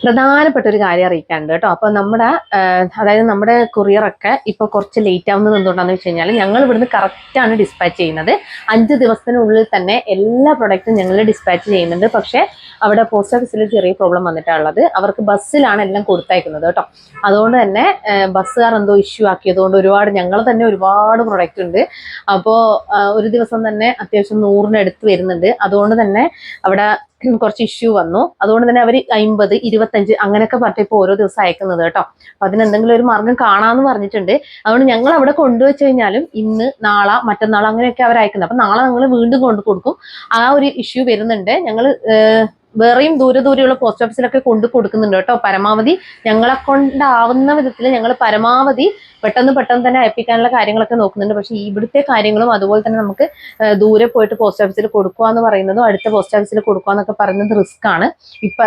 പ്രധാനപ്പെട്ട ഒരു കാര്യം അറിയിക്കാനുണ്ട് കേട്ടോ. അപ്പൊ അതായത് നമ്മുടെ കൊറിയറൊക്കെ ഇപ്പൊ കുറച്ച് ലേറ്റ് ആവുന്നത് എന്തുകൊണ്ടാന്ന് വെച്ച് കഴിഞ്ഞാൽ ഞങ്ങൾ ഇവിടുന്ന് കറക്റ്റാണ് ഡിസ്പാച്ച് ചെയ്യുന്നത്. 5 ദിവസത്തിനുള്ളിൽ തന്നെ എല്ലാ പ്രൊഡക്റ്റും ഞങ്ങൾ ഡിസ്പാച്ച് ചെയ്യുന്നുണ്ട്. പക്ഷെ അവിടെ പോസ്റ്റ് ഓഫീസിൽ ചെറിയ പ്രോബ്ലം വന്നിട്ടുള്ളത്. അവർക്ക് ബസ്സിലാണ് എല്ലാം കൊടുത്തയക്കുന്നത് കേട്ടോ. അതുകൊണ്ട് തന്നെ ബസ്സുകാർ എന്തോ ഇഷ്യൂ ആക്കിയതുകൊണ്ട് ഞങ്ങൾ തന്നെ ഒരുപാട് പ്രൊഡക്റ്റ് ഉണ്ട്. അപ്പോൾ ഒരു ദിവസം തന്നെ അത്യാവശ്യം 100-ന് വരുന്നുണ്ട്. അതുകൊണ്ട് തന്നെ അവിടെ കുറച്ച് ഇഷ്യൂ വന്നു. അതുകൊണ്ട് തന്നെ അവർ 50, 25 അങ്ങനെയൊക്കെ പറഞ്ഞിട്ട് ഇപ്പോൾ ഓരോ ദിവസം അയക്കുന്നത് കേട്ടോ. അപ്പൊ അതിനെന്തെങ്കിലും ഒരു മാർഗം കാണാമെന്ന് പറഞ്ഞിട്ടുണ്ട്. അതുകൊണ്ട് ഞങ്ങൾ അവിടെ കൊണ്ടുവച്ച് കഴിഞ്ഞാലും ഇന്ന്, നാളെ, മറ്റന്നാൾ അങ്ങനെയൊക്കെ അവർ അയക്കുന്നത്. അപ്പൊ നാളെ ഞങ്ങൾ വീണ്ടും കൊണ്ടു കൊടുക്കും. ആ ഒരു ഇഷ്യൂ വരുന്നുണ്ട്. ഞങ്ങൾ വേറെയും ദൂരെയുള്ള പോസ്റ്റ് ഓഫീസിലൊക്കെ കൊടുക്കുന്നുണ്ട് കേട്ടോ. പരമാവധി ഞങ്ങളെ കൊണ്ടാവുന്ന വിധത്തിൽ ഞങ്ങൾ പരമാവധി പെട്ടെന്ന് തന്നെ അയപ്പിക്കാനുള്ള കാര്യങ്ങളൊക്കെ നോക്കുന്നുണ്ട്. പക്ഷെ ഇവിടുത്തെ കാര്യങ്ങളും അതുപോലെ തന്നെ നമുക്ക് ദൂരെ പോയിട്ട് പോസ്റ്റ് ഓഫീസിൽ കൊടുക്കുക എന്ന് പറയുന്നതും അടുത്ത പോസ്റ്റ് ഓഫീസിൽ കൊടുക്കുക എന്നൊക്കെ പറയുന്നത് റിസ്ക് ആണ്. ഇപ്പൊ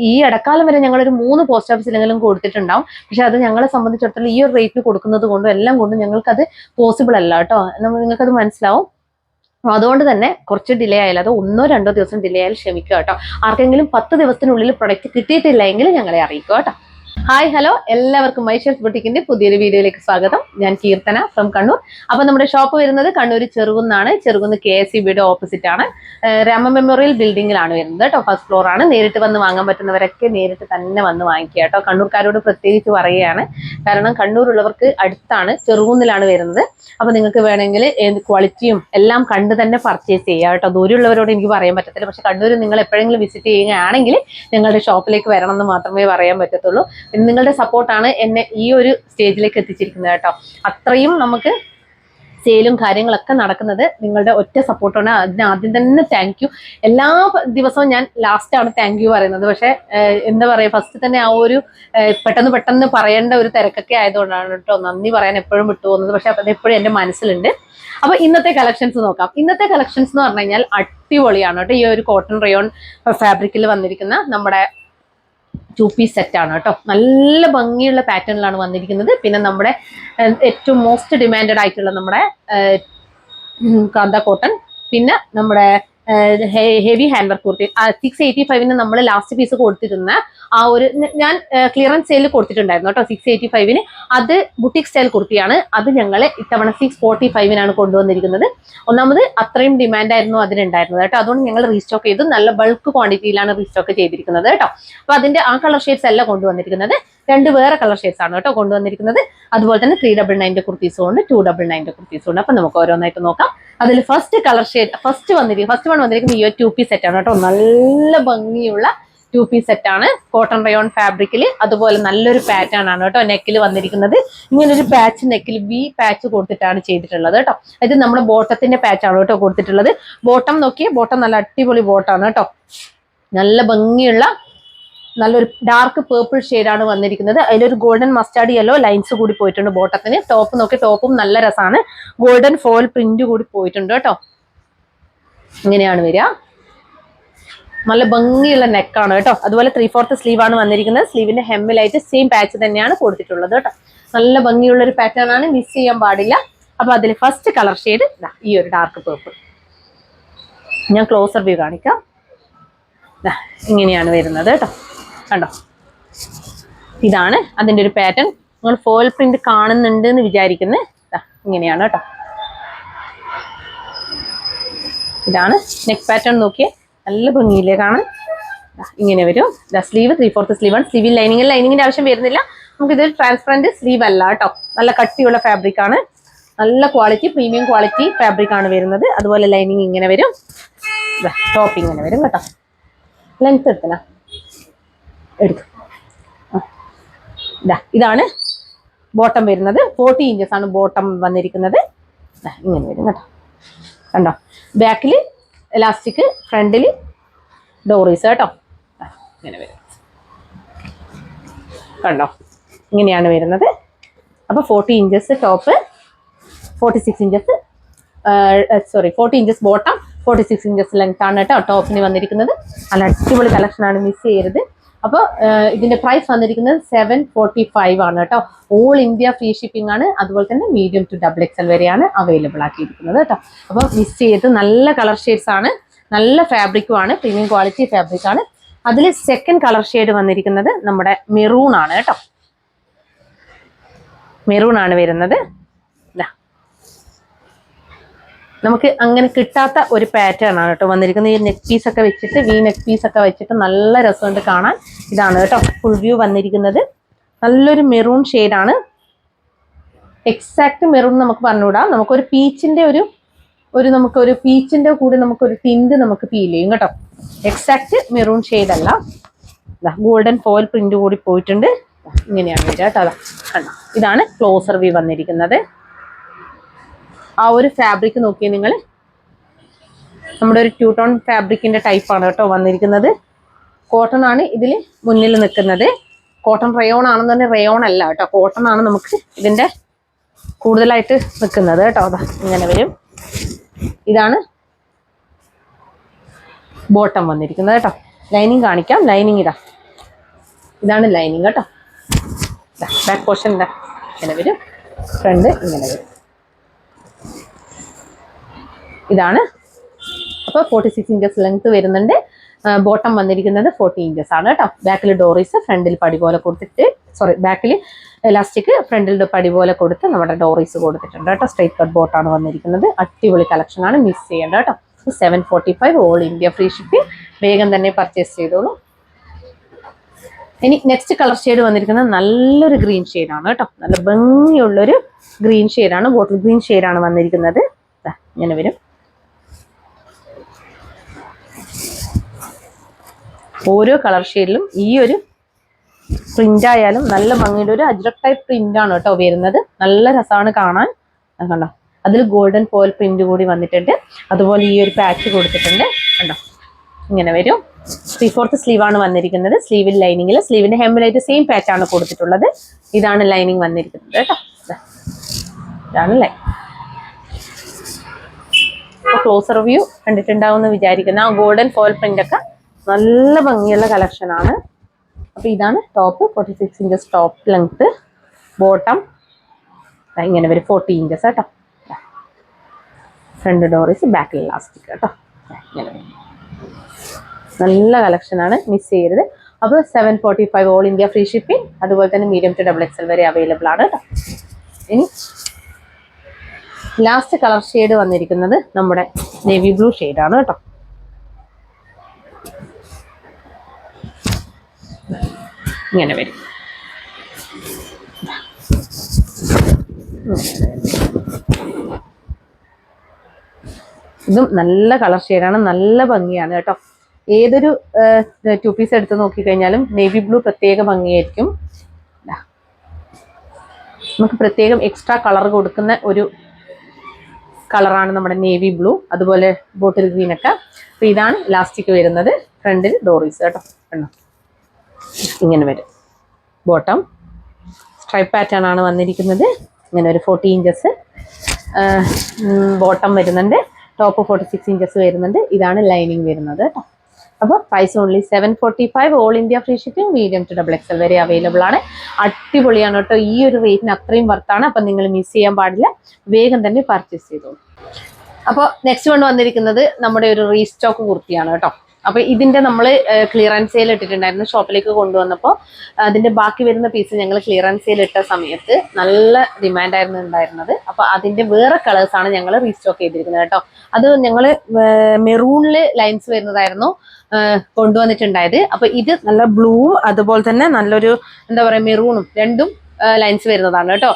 ഈ ഇടക്കാലം വരെ ഞങ്ങളൊരു 3 പോസ്റ്റ് ഓഫീസിലെങ്കിലും കൊടുത്തിട്ടുണ്ടാവും. പക്ഷെ അത് ഞങ്ങളെ സംബന്ധിച്ചിടത്തോളം ഈ ഒരു റേറ്റ് കൊടുക്കുന്നത് കൊണ്ടും എല്ലാം കൊണ്ടും ഞങ്ങൾക്കത് പോസിബിൾ അല്ല കേട്ടോ. നിങ്ങൾക്കത് മനസ്സിലാവും. അതുകൊണ്ട് തന്നെ കുറച്ച് ഡിലേ ആയാലും അത് 1-2 ദിവസം ഡിലേ ആയാലും ക്ഷമിക്കുക കേട്ടോ. ആർക്കെങ്കിലും 10 ദിവസത്തിനുള്ളിൽ പ്രൊഡക്റ്റ് കിട്ടിയിട്ടില്ല എങ്കിൽ ഞങ്ങളെ അറിയിക്കുക കേട്ടോ. ഹായ് ഹലോ, എല്ലാവർക്കും മൈഷേഴ്സ് ബുട്ടിക്കിന്റെ പുതിയൊരു വീഡിയോയിലേക്ക് സ്വാഗതം. ഞാൻ കീർത്തന ഫ്രം കണ്ണൂർ. അപ്പൊ നമ്മുടെ ഷോപ്പ് വരുന്നത് കണ്ണൂർ ചെറുകുന്നാണ്. ചെറുകുന്ന് KSEBയുടെ ഓപ്പോസിറ്റ് ആണ്. രാമ മെമ്മോറിയൽ ബിൽഡിങ്ങിലാണ് വരുന്നത് കേട്ടോ. ഫസ്റ്റ് ഫ്ലോർ ആണ്. നേരിട്ട് വന്ന് വാങ്ങാൻ പറ്റുന്നവരൊക്കെ നേരിട്ട് തന്നെ വന്ന് വാങ്ങിക്കുക കേട്ടോ. കണ്ണൂർക്കാരോട് പ്രത്യേകിച്ച് പറയുകയാണ്. കാരണം കണ്ണൂരുള്ളവർക്ക് അടുത്താണ്, ചെറുകുന്നിലാണ് വരുന്നത്. അപ്പൊ നിങ്ങൾക്ക് വേണമെങ്കിൽ ക്വാളിറ്റിയും എല്ലാം കണ്ട് തന്നെ പർച്ചേസ് ചെയ്യുക കേട്ടോ. ദൂരെയുള്ളവരോട് എനിക്ക് പറയാൻ പറ്റത്തില്ല. പക്ഷെ കണ്ണൂർ നിങ്ങൾ എപ്പോഴെങ്കിലും വിസിറ്റ് ചെയ്യുകയാണെങ്കിൽ ഞങ്ങളുടെ ഷോപ്പിലേക്ക് വരണം എന്ന് മാത്രമേ പറയാൻ പറ്റത്തുള്ളൂ. നിങ്ങളുടെ സപ്പോർട്ടാണ് എന്നെ ഈ ഒരു സ്റ്റേജിലേക്ക് എത്തിച്ചിരിക്കുന്നത് കേട്ടോ. അത്രയും നമുക്ക് സെയിലും കാര്യങ്ങളൊക്കെ നടക്കുന്നത് നിങ്ങളുടെ ഒറ്റ സപ്പോർട്ടാണ്. അതിന് ആദ്യം തന്നെ താങ്ക് യു. എല്ലാ ദിവസവും ഞാൻ ലാസ്റ്റാണ് താങ്ക് യു പറയുന്നത്. പക്ഷെ എന്താ പറയുക, ഫസ്റ്റ് തന്നെ ആ ഒരു പെട്ടെന്ന് പറയേണ്ട ഒരു തിരക്കൊക്കെ ആയതുകൊണ്ടാണ് കേട്ടോ നന്ദി പറയാൻ എപ്പോഴും വിട്ടുപോകുന്നത്. പക്ഷെ അത് എപ്പോഴും എൻ്റെ മനസ്സിലുണ്ട്. അപ്പൊ ഇന്നത്തെ കളക്ഷൻസ് നോക്കാം. ഇന്നത്തെ കളക്ഷൻസ് എന്ന് പറഞ്ഞു കഴിഞ്ഞാൽ അടിപൊളിയാണ് കേട്ടോ. ഈ ഒരു കോട്ടൺ റയോൺ ഫാബ്രിക്കിൽ വന്നിരിക്കുന്ന നമ്മുടെ 2 പീസ് സെറ്റ് ആണ് കേട്ടോ. നല്ല ഭംഗിയുള്ള പാറ്റേണിലാണ് വന്നിരിക്കുന്നത്. പിന്നെ നമ്മുടെ ഏറ്റവും മോസ്റ്റ് ഡിമാൻഡഡ് ആയിട്ടുള്ള നമ്മുടെ കാന്ത കോട്ടൺ, പിന്നെ നമ്മുടെ ഹെവി ഹാൻഡ് വർക്ക് കുർത്തി 685-ന് നമ്മൾ ലാസ്റ്റ് പീസ് കൊടുത്തിരുന്ന ആ ഒരു ഞാൻ ക്ലിയറൻസ് സെയിൽ കൊടുത്തിട്ടുണ്ടായിരുന്നു കേട്ടോ. 685-ന് അത് ബുട്ടിക് സ്റ്റൈൽ കുർത്തിയാണ്. അത് ഞങ്ങൾ ഇത്തവണ 645-നാണ് കൊണ്ടുവന്നിരിക്കുന്നത്. ഒന്നാമത് അത്രയും ഡിമാൻഡായിരുന്നു അതിനുണ്ടായിരുന്നത് കേട്ടോ. അതുകൊണ്ട് ഞങ്ങൾ റീസ്റ്റോക്ക് ചെയ്തു. നല്ല ബൾക്ക് ക്വാണ്ടിറ്റിയിലാണ് റീസ്റ്റോക്ക് ചെയ്തിരിക്കുന്നത് കേട്ടോ. അപ്പൊ അതിന്റെ ആ കളർ ഷെയ്ഡ്സ് അല്ല കൊണ്ടുവന്നിരിക്കുന്നത്. 2 വേറെ കളർ ഷെയ്ഡ്സ് ആണ് കേട്ടോ കൊണ്ടുവന്നിരിക്കുന്നത്. അതുപോലെ തന്നെ 399 കുർത്തീസും ഉണ്ട്, 299 കുർത്തീസും ഉണ്ട്. അപ്പൊ നമുക്ക് ഓരോന്നായിട്ട് നോക്കാം. അതിൽ ഫസ്റ്റ് കളർ ഷെയ്ഡ് ഫസ്റ്റ് വന്നിരിക്കുന്ന ഈ ഒരു 2 പീസ് സെറ്റ് ആണ് കേട്ടോ. നല്ല ഭംഗിയുള്ള 2 പീസ് സെറ്റ് ആണ്. കോട്ടൺ റയോൺ ഫാബ്രിക്കിൽ. അതുപോലെ നല്ലൊരു പാറ്റേൺ ആണ് കേട്ടോ. നെക്കിൽ വന്നിരിക്കുന്നത് ഇങ്ങനൊരു പാച്ച്, നെക്കിൽ V പാച്ച് കൊടുത്തിട്ടാണ് ചെയ്തിട്ടുള്ളത് കേട്ടോ. ഇത് നമ്മുടെ ബോട്ടത്തിന്റെ പാച്ചാണ് കേട്ടോ കൊടുത്തിട്ടുള്ളത്. ബോട്ടം നോക്കിയേ, ബോട്ടം നല്ല അടിപൊളി ബോട്ടാണ് കേട്ടോ. നല്ല ഭംഗിയുള്ള നല്ലൊരു ഡാർക്ക് പേർപ്പിൾ ഷെയ്ഡാണ് വന്നിരിക്കുന്നത്. അതിലൊരു ഗോൾഡൻ മസ്റ്റാർഡ് യെല്ലോ ലൈൻസ് കൂടി പോയിട്ടുണ്ട് ബോട്ടത്തിന്. ടോപ്പ് നോക്കി, ടോപ്പും നല്ല രസമാണ്. ഗോൾഡൻ ഫോയിൽ പ്രിന്റ് കൂടി പോയിട്ടുണ്ട് കേട്ടോ. ഇങ്ങനെയാണ് വരിക. നല്ല ഭംഗിയുള്ള നെക്കാണ് കേട്ടോ. അതുപോലെ 3/4 സ്ലീവ് ആണ് വന്നിരിക്കുന്നത്. സ്ലീവിന്റെ ഹെമ്മിലായിട്ട് സെയിം പാച്ച് തന്നെയാണ് കൊടുത്തിട്ടുള്ളത് കേട്ടോ. നല്ല ഭംഗിയുള്ള ഒരു പാറ്റേൺ ആണ്, മിസ് ചെയ്യാൻ പാടില്ല. അപ്പൊ അതിൽ ഫസ്റ്റ് കളർ ഷെയ്ഡ് ഈ ഒരു ഡാർക്ക് പേർപ്പിൾ. ഞാൻ ക്ലോസർ വ്യൂ കാണിക്കാം. ഇങ്ങനെയാണ് വരുന്നത് കേട്ടോ. കണ്ടോ, ഇതാണ് അതിൻ്റെ ഒരു പാറ്റേൺ. നിങ്ങൾ ഫോയിൽ പ്രിന്റ് കാണുന്നുണ്ട് എന്ന് വിചാരിക്കുന്നത്. ഇങ്ങനെയാണ് കേട്ടോ. ഇതാണ് നെക്ക് പാറ്റേൺ. നോക്കിയേ, നല്ല ഭംഗിയില്ലേ കാണാൻ. ഇങ്ങനെ വരും. സ്ലീവ് 3/4 സ്ലീവാണ്. സ്ലീവിൽ ലൈനിങ്ങിന്റെ ആവശ്യം വരുന്നില്ല. നമുക്കിതൊരു ട്രാൻസ്പെറന്റ് സ്ലീവ് അല്ല കേട്ടോ. നല്ല കട്ടിയുള്ള ഫാബ്രിക് ആണ്. നല്ല ക്വാളിറ്റി, പ്രീമിയം ക്വാളിറ്റി ഫാബ്രിക് ആണ് വരുന്നത്. അതുപോലെ ലൈനിങ് ഇങ്ങനെ വരും. ടോപ്പ് ഇങ്ങനെ വരും കേട്ടോ. ലെങ്ത് എടുത്തന എടുക്കും. ഇതാണ് ബോട്ടം വരുന്നത്. 40 ഇഞ്ചസ് ആണ് ബോട്ടം വന്നിരിക്കുന്നത്. ഇങ്ങനെ വരും കേട്ടോ. കണ്ടോ, ബാക്കിൽ എലാസ്റ്റിക്, ഫ്രണ്ടിൽ ഡോറീസ് കേട്ടോ. ഇങ്ങനെ വരും. കണ്ടോ, ഇങ്ങനെയാണ് വരുന്നത്. അപ്പൊ 40 inches top, 46 inches 40 inches bottom, 46 inches length ആണ് കേട്ടോ ടോപ്പിന് വന്നിരിക്കുന്നത്. നല്ല അടിപൊളി കളക്ഷനാണ്, മിസ് ചെയ്യരുത്. അപ്പോൾ ഇതിന്റെ പ്രൈസ് വന്നിരിക്കുന്നത് 745 ആണ് കേട്ടോ. ഓൾ ഇന്ത്യ ഫ്രീ ഷിപ്പിംഗ് ആണ്. അതുപോലെ തന്നെ മീഡിയം ടു XXL വരെയാണ് അവൈലബിൾ ആക്കിയിരിക്കുന്നത് കേട്ടോ. അപ്പോൾ മിസ് ചെയ്ത് നല്ല കളർ ഷെയ്ഡ്സ് ആണ്, നല്ല ഫാബ്രിക്കും ആണ്, പ്രീമിയം ക്വാളിറ്റി ഫാബ്രിക് ആണ്. അതിൽ സെക്കൻഡ് കളർ ഷെയ്ഡ് വന്നിരിക്കുന്നത് നമ്മുടെ മെറൂൺ ആണ് കേട്ടോ. മെറൂൺ ആണ് വരുന്നത്. നമുക്ക് അങ്ങനെ കിട്ടാത്ത ഒരു പാറ്റേൺ ആണ് കേട്ടോ വന്നിരിക്കുന്നത്. ഈ നെക്ക് പീസ് ഒക്കെ വെച്ചിട്ട് നെക്ക് പീസ് ഒക്കെ വെച്ചിട്ട് നല്ല രസമുണ്ട് കാണാൻ. ഇതാണ് കേട്ടോ ഫുൾ വ്യൂ വന്നിരിക്കുന്നത്. നല്ലൊരു മെറൂൺ ഷെയ്ഡാണ്. എക്സാക്ട് മെറൂൺ നമുക്ക് പറഞ്ഞുകൂടാ. നമുക്കൊരു പീച്ചിന്റെ നമുക്കൊരു പീച്ചിന്റെ കൂടെ നമുക്കൊരു ടിന്റ് നമുക്ക് ഫീൽ ചെയ്യും കേട്ടോ. എക്സാക്ട് മെറൂൺ ഷെയ്ഡ് അല്ല. ഗോൾഡൻ ഫോയിൽ പ്രിന്റ് കൂടി പോയിട്ടുണ്ട്. ഇങ്ങനെയാണ് വരിക കേട്ടോ. കണ്ടോ, ഇതാണ് ക്ലോസർ വ്യൂ വന്നിരിക്കുന്നത്. ആ ഒരു ഫാബ്രിക് നോക്കിയാൽ നിങ്ങൾ, നമ്മുടെ ഒരു ട്യൂട്ടോൺ ഫാബ്രിക്കിന്റെ ടൈപ്പാണ് കേട്ടോ വന്നിരിക്കുന്നത്. കോട്ടൺ ആണ് ഇതിൽ മുന്നിൽ നിൽക്കുന്നത്. കോട്ടൺ റയോൺ ആണെന്ന് തന്നെ റയോൺ അല്ല കേട്ടോ, കോട്ടൺ ആണ് നമുക്ക് ഇതിന്റെ കൂടുതലായിട്ട് നിൽക്കുന്നത് കേട്ടോ. അതാ ഇങ്ങനെ വരും. ഇതാണ് ബോട്ടം വന്നിരിക്കുന്നത് കേട്ടോ. ലൈനിങ് കാണിക്കാം. ലൈനിങ് ഇതാണ് ലൈനിങ് കേട്ടോ. ബാക്ക് പോർഷൻ ഇങ്ങനെ വരും. ഫ്രണ്ട് ഇങ്ങനെ വരും. ഇതാണ്. അപ്പോൾ 46 ഇഞ്ചസ് ലെങ്ത് വരുന്നുണ്ട്. ബോട്ടം വന്നിരിക്കുന്നത് 40 ഇഞ്ചസ് ആണ് കേട്ടോ. ബാക്കിൽ ഡോറീസ്, ഫ്രണ്ടിൽ പടി പോലെ കൊടുത്തിട്ട്, ബാക്കിൽ എലാസ്റ്റിക്, ഫ്രണ്ടിൽ പടി പോലെ കൊടുത്ത് നമ്മുടെ ഡോറീസ് കൊടുത്തിട്ടുണ്ട് കേട്ടോ. സ്ട്രൈറ്റ് കട്ട് ബോട്ടാണ് വന്നിരിക്കുന്നത്. അടിപൊളി കളക്ഷൻ ആണ്, മിസ് ചെയ്യേണ്ട കേട്ടോ. 745 ഓൾ ഇന്ത്യ ഫ്രീ ഷിപ്പിംഗ്. വേഗം തന്നെ പർച്ചേസ് ചെയ്തോളൂ. ഇനി നെക്സ്റ്റ് കളർ ഷെയ്ഡ് വന്നിരിക്കുന്നത് നല്ലൊരു ഗ്രീൻ ഷെയ്ഡാണ് കേട്ടോ. നല്ല ഭംഗിയുള്ളൊരു ഗ്രീൻ ഷെയ്ഡാണ്. ബോട്ടിൽ ഗ്രീൻ ഷെയ്ഡാണ് വന്നിരിക്കുന്നത്. ഇങ്ങനെ വരും. ഓരോ കളർ ഷെയ്ഡിലും ഈ ഒരു പ്രിന്റ് ആയാലും നല്ല ഭംഗിയുടെ ഒരു അജ്രക് ടൈപ്പ് പ്രിന്റ് ആണ് കേട്ടോ വരുന്നത്. നല്ല രസമാണ് കാണാൻ. കണ്ടോ, അതിൽ ഗോൾഡൻ ഫോയിൽ പ്രിന്റ് കൂടി വന്നിട്ടുണ്ട്. അതുപോലെ ഈ ഒരു പാച്ച് കൊടുത്തിട്ടുണ്ട്. കണ്ടോ, ഇങ്ങനെ വരും. 3/4 സ്ലീവ് ആണ് വന്നിരിക്കുന്നത്. സ്ലീവിൽ ലൈനിങ്ങിൽ, സ്ലീവിന്റെ ഹെമ്മിലായിട്ട് സെയിം പാച്ച് ആണ് കൊടുത്തിട്ടുള്ളത്. ഇതാണ് ലൈനിങ് വന്നിരിക്കുന്നത് കേട്ടോ. ഇതാണ് ലൈൻ. ക്ലോസർ വ്യൂ കണ്ടിട്ടുണ്ടാവും എന്ന് വിചാരിക്കുന്ന ആ ഗോൾഡൻ ഫോയിൽ പ്രിന്റ് ഒക്കെ നല്ല ഭംഗിയുള്ള കളക്ഷൻ ആണ്. അപ്പൊ ഇതാണ് top. 46 inches top length. Bottom ഇങ്ങനെ വരും 40 ഇഞ്ചസ് കേട്ടോ. ഫ്രണ്ട് ഡോറീസ്, ബാക്കിൽ ഇലാസ്റ്റിക് കേട്ടോ. ഇങ്ങനെ വരും. നല്ല കളക്ഷൻ ആണ്, മിസ് ചെയ്യരുത്. അപ്പോൾ 745 ഓൾ ഇന്ത്യ ഫ്രീ ഷിപ്പിംഗ്. അതുപോലെ തന്നെ മീഡിയം ടു XXL വരെ അവൈലബിൾ ആണ് കേട്ടോ. ഇനി ലാസ്റ്റ് കളർ ഷെയ്ഡ് വന്നിരിക്കുന്നത് നമ്മുടെ നേവി ബ്ലൂ ഷെയ്ഡാണ് കേട്ടോ. ഇങ്ങനെ വരും. ഇതും നല്ല കളർ ഷെയ്ഡാണ്, നല്ല ഭംഗിയാണ് കേട്ടോ. ഏതൊരു 2 പീസ് എടുത്ത് നോക്കിക്കഴിഞ്ഞാലും നേവി ബ്ലൂ പ്രത്യേക ഭംഗിയായിരിക്കും. നമുക്ക് പ്രത്യേകം എക്സ്ട്രാ കളർ കൊടുക്കുന്ന ഒരു കളറാണ് നമ്മുടെ നേവി ബ്ലൂ. അതുപോലെ ബോട്ടിൽ ഗ്രീൻ ഒക്കെ. അപ്പൊ ഇതാണ് ഇലാസ്റ്റിക് വരുന്നത്. ഫ്രണ്ടിൽ ഡോറീസ് കേട്ടോ. കണ്ടോ, ഇങ്ങനെ വരും. ബോട്ടം സ്ട്രൈപ്പ് പാറ്റേൺ ആണ് വന്നിരിക്കുന്നത്. ഇങ്ങനെ ഒരു 40 ഇഞ്ചസ് ബോട്ടം വരുന്നുണ്ട്. ടോപ്പ് 46 ഇഞ്ചസ് വരുന്നുണ്ട്. ഇതാണ് ലൈനിങ് വരുന്നത് കേട്ടോ. അപ്പോൾ price only 745 all India free shipping. Medium to XXL വരെ അവൈലബിൾ ആണ്. അടിപൊളിയാണ് കേട്ടോ. ഈ ഒരു റേറ്റിന് അത്രയും വർത്താണ്. അപ്പം നിങ്ങൾ മിസ് ചെയ്യാൻ പാടില്ല. വേഗം തന്നെ പർച്ചേസ് ചെയ്തോളൂ. അപ്പോൾ നെക്സ്റ്റ് കൊണ്ട് വന്നിരിക്കുന്നത് നമ്മുടെ ഒരു റീസ്റ്റോക്ക് കുർത്തിയാണ് കേട്ടോ. അപ്പോൾ ഇതിന്റെ നമ്മൾ ക്ലിയറൻസ് സെയിൽ ഇട്ടിട്ടുണ്ടായിരുന്നു. ഷോപ്പിലേക്ക് കൊണ്ടുവന്നപ്പോൾ അതിന്റെ ബാക്കി വരുന്ന പീസ് ഞങ്ങൾ ക്ലിയറൻസ് സെയിൽ ഇട്ട സമയത്ത് നല്ല ഡിമാൻഡായിരുന്നു ഉണ്ടായിരുന്നത്. അപ്പോൾ അതിന്റെ വേറെ കളേഴ്സാണ് ഞങ്ങൾ റീസ്റ്റോക്ക് ചെയ്തിരിക്കുന്നത് കേട്ടോ. അത് ഞങ്ങൾ മെറൂണിൽ ലൈൻസ് വരുന്നതായിരുന്നു കൊണ്ടുവന്നിട്ടുണ്ടായത്. അപ്പൊ ഇത് നല്ല ബ്ലൂവും അതുപോലെ തന്നെ നല്ലൊരു എന്താ പറയാ മെറൂണും രണ്ടും ലൈൻസ് വരുന്നതാണ് കേട്ടോ.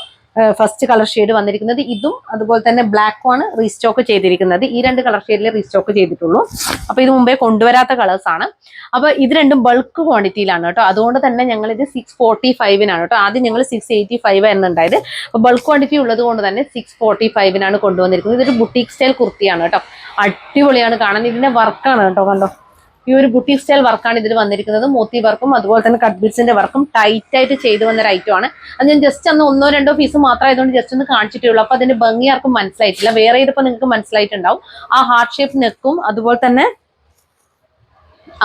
ഫസ്റ്റ് കളർ ഷെയ്ഡ് വന്നിരിക്കുന്നത് ഇതും അതുപോലെ തന്നെ ബ്ലാക്കും ആണ് റീസ്റ്റോക്ക് ചെയ്തിരിക്കുന്നത്. ഈ 2 കളർ ഷെയ്ഡിൽ റീസ്റ്റോക്ക് ചെയ്തിട്ടുള്ളൂ. അപ്പൊ ഇത് മുമ്പേ കൊണ്ടുവരാത്ത കളേഴ്സ് ആണ്. അപ്പൊ ഇത് രണ്ടും ബൾക്ക് ക്വാണ്ടിറ്റിയിലാണ് കേട്ടോ. അതുകൊണ്ട് തന്നെ ഞങ്ങൾ ഇത് 645-നാണ് കേട്ടോ. ആദ്യം ഞങ്ങൾ 685 എന്നുണ്ടായത്. അപ്പൊ ബൾക്ക് ക്വാണ്ടിറ്റി ഉള്ളത് കൊണ്ട് തന്നെ 645-നാണ് കൊണ്ടുവന്നിരിക്കുന്നത്. ഇതൊരു ബുട്ടീക് സ്റ്റൈൽ കുർത്തിയാണ് കേട്ടോ. അടിപൊളിയാണ് കാണാൻ. ഇതിന്റെ വർക്കാണ് കേട്ടോ. കണ്ടോ, ഈ ഒരു ബുട്ടീക് സ്റ്റൈൽ വർക്കാണ് ഇതിൽ വന്നിരിക്കുന്നത്. മോത്തി വർക്കും അതുപോലെ തന്നെ കട്ട് ബീഡ്സിന്റെ വർക്കും ടൈറ്റ് ആയിട്ട് ചെയ്തു വന്ന ഒരു ഐറ്റം ആണ്. അത് ഞാൻ ജസ്റ്റ് അന്ന് 1-2 പീസ് മാത്രം ആയതുകൊണ്ട് ജസ്റ്റ് ഒന്ന് കാണിച്ചിട്ടുള്ളൂ. അപ്പൊ അതിന്റെ ഭംഗി ആർക്കും മനസ്സിലായിട്ടില്ല. വേറെ ഇതിപ്പോ നിങ്ങൾക്ക് മനസ്സിലായിട്ടുണ്ടാവും. ആ ഹാർട്ട് ഷേപ്പ് നെക്കും അതുപോലെ തന്നെ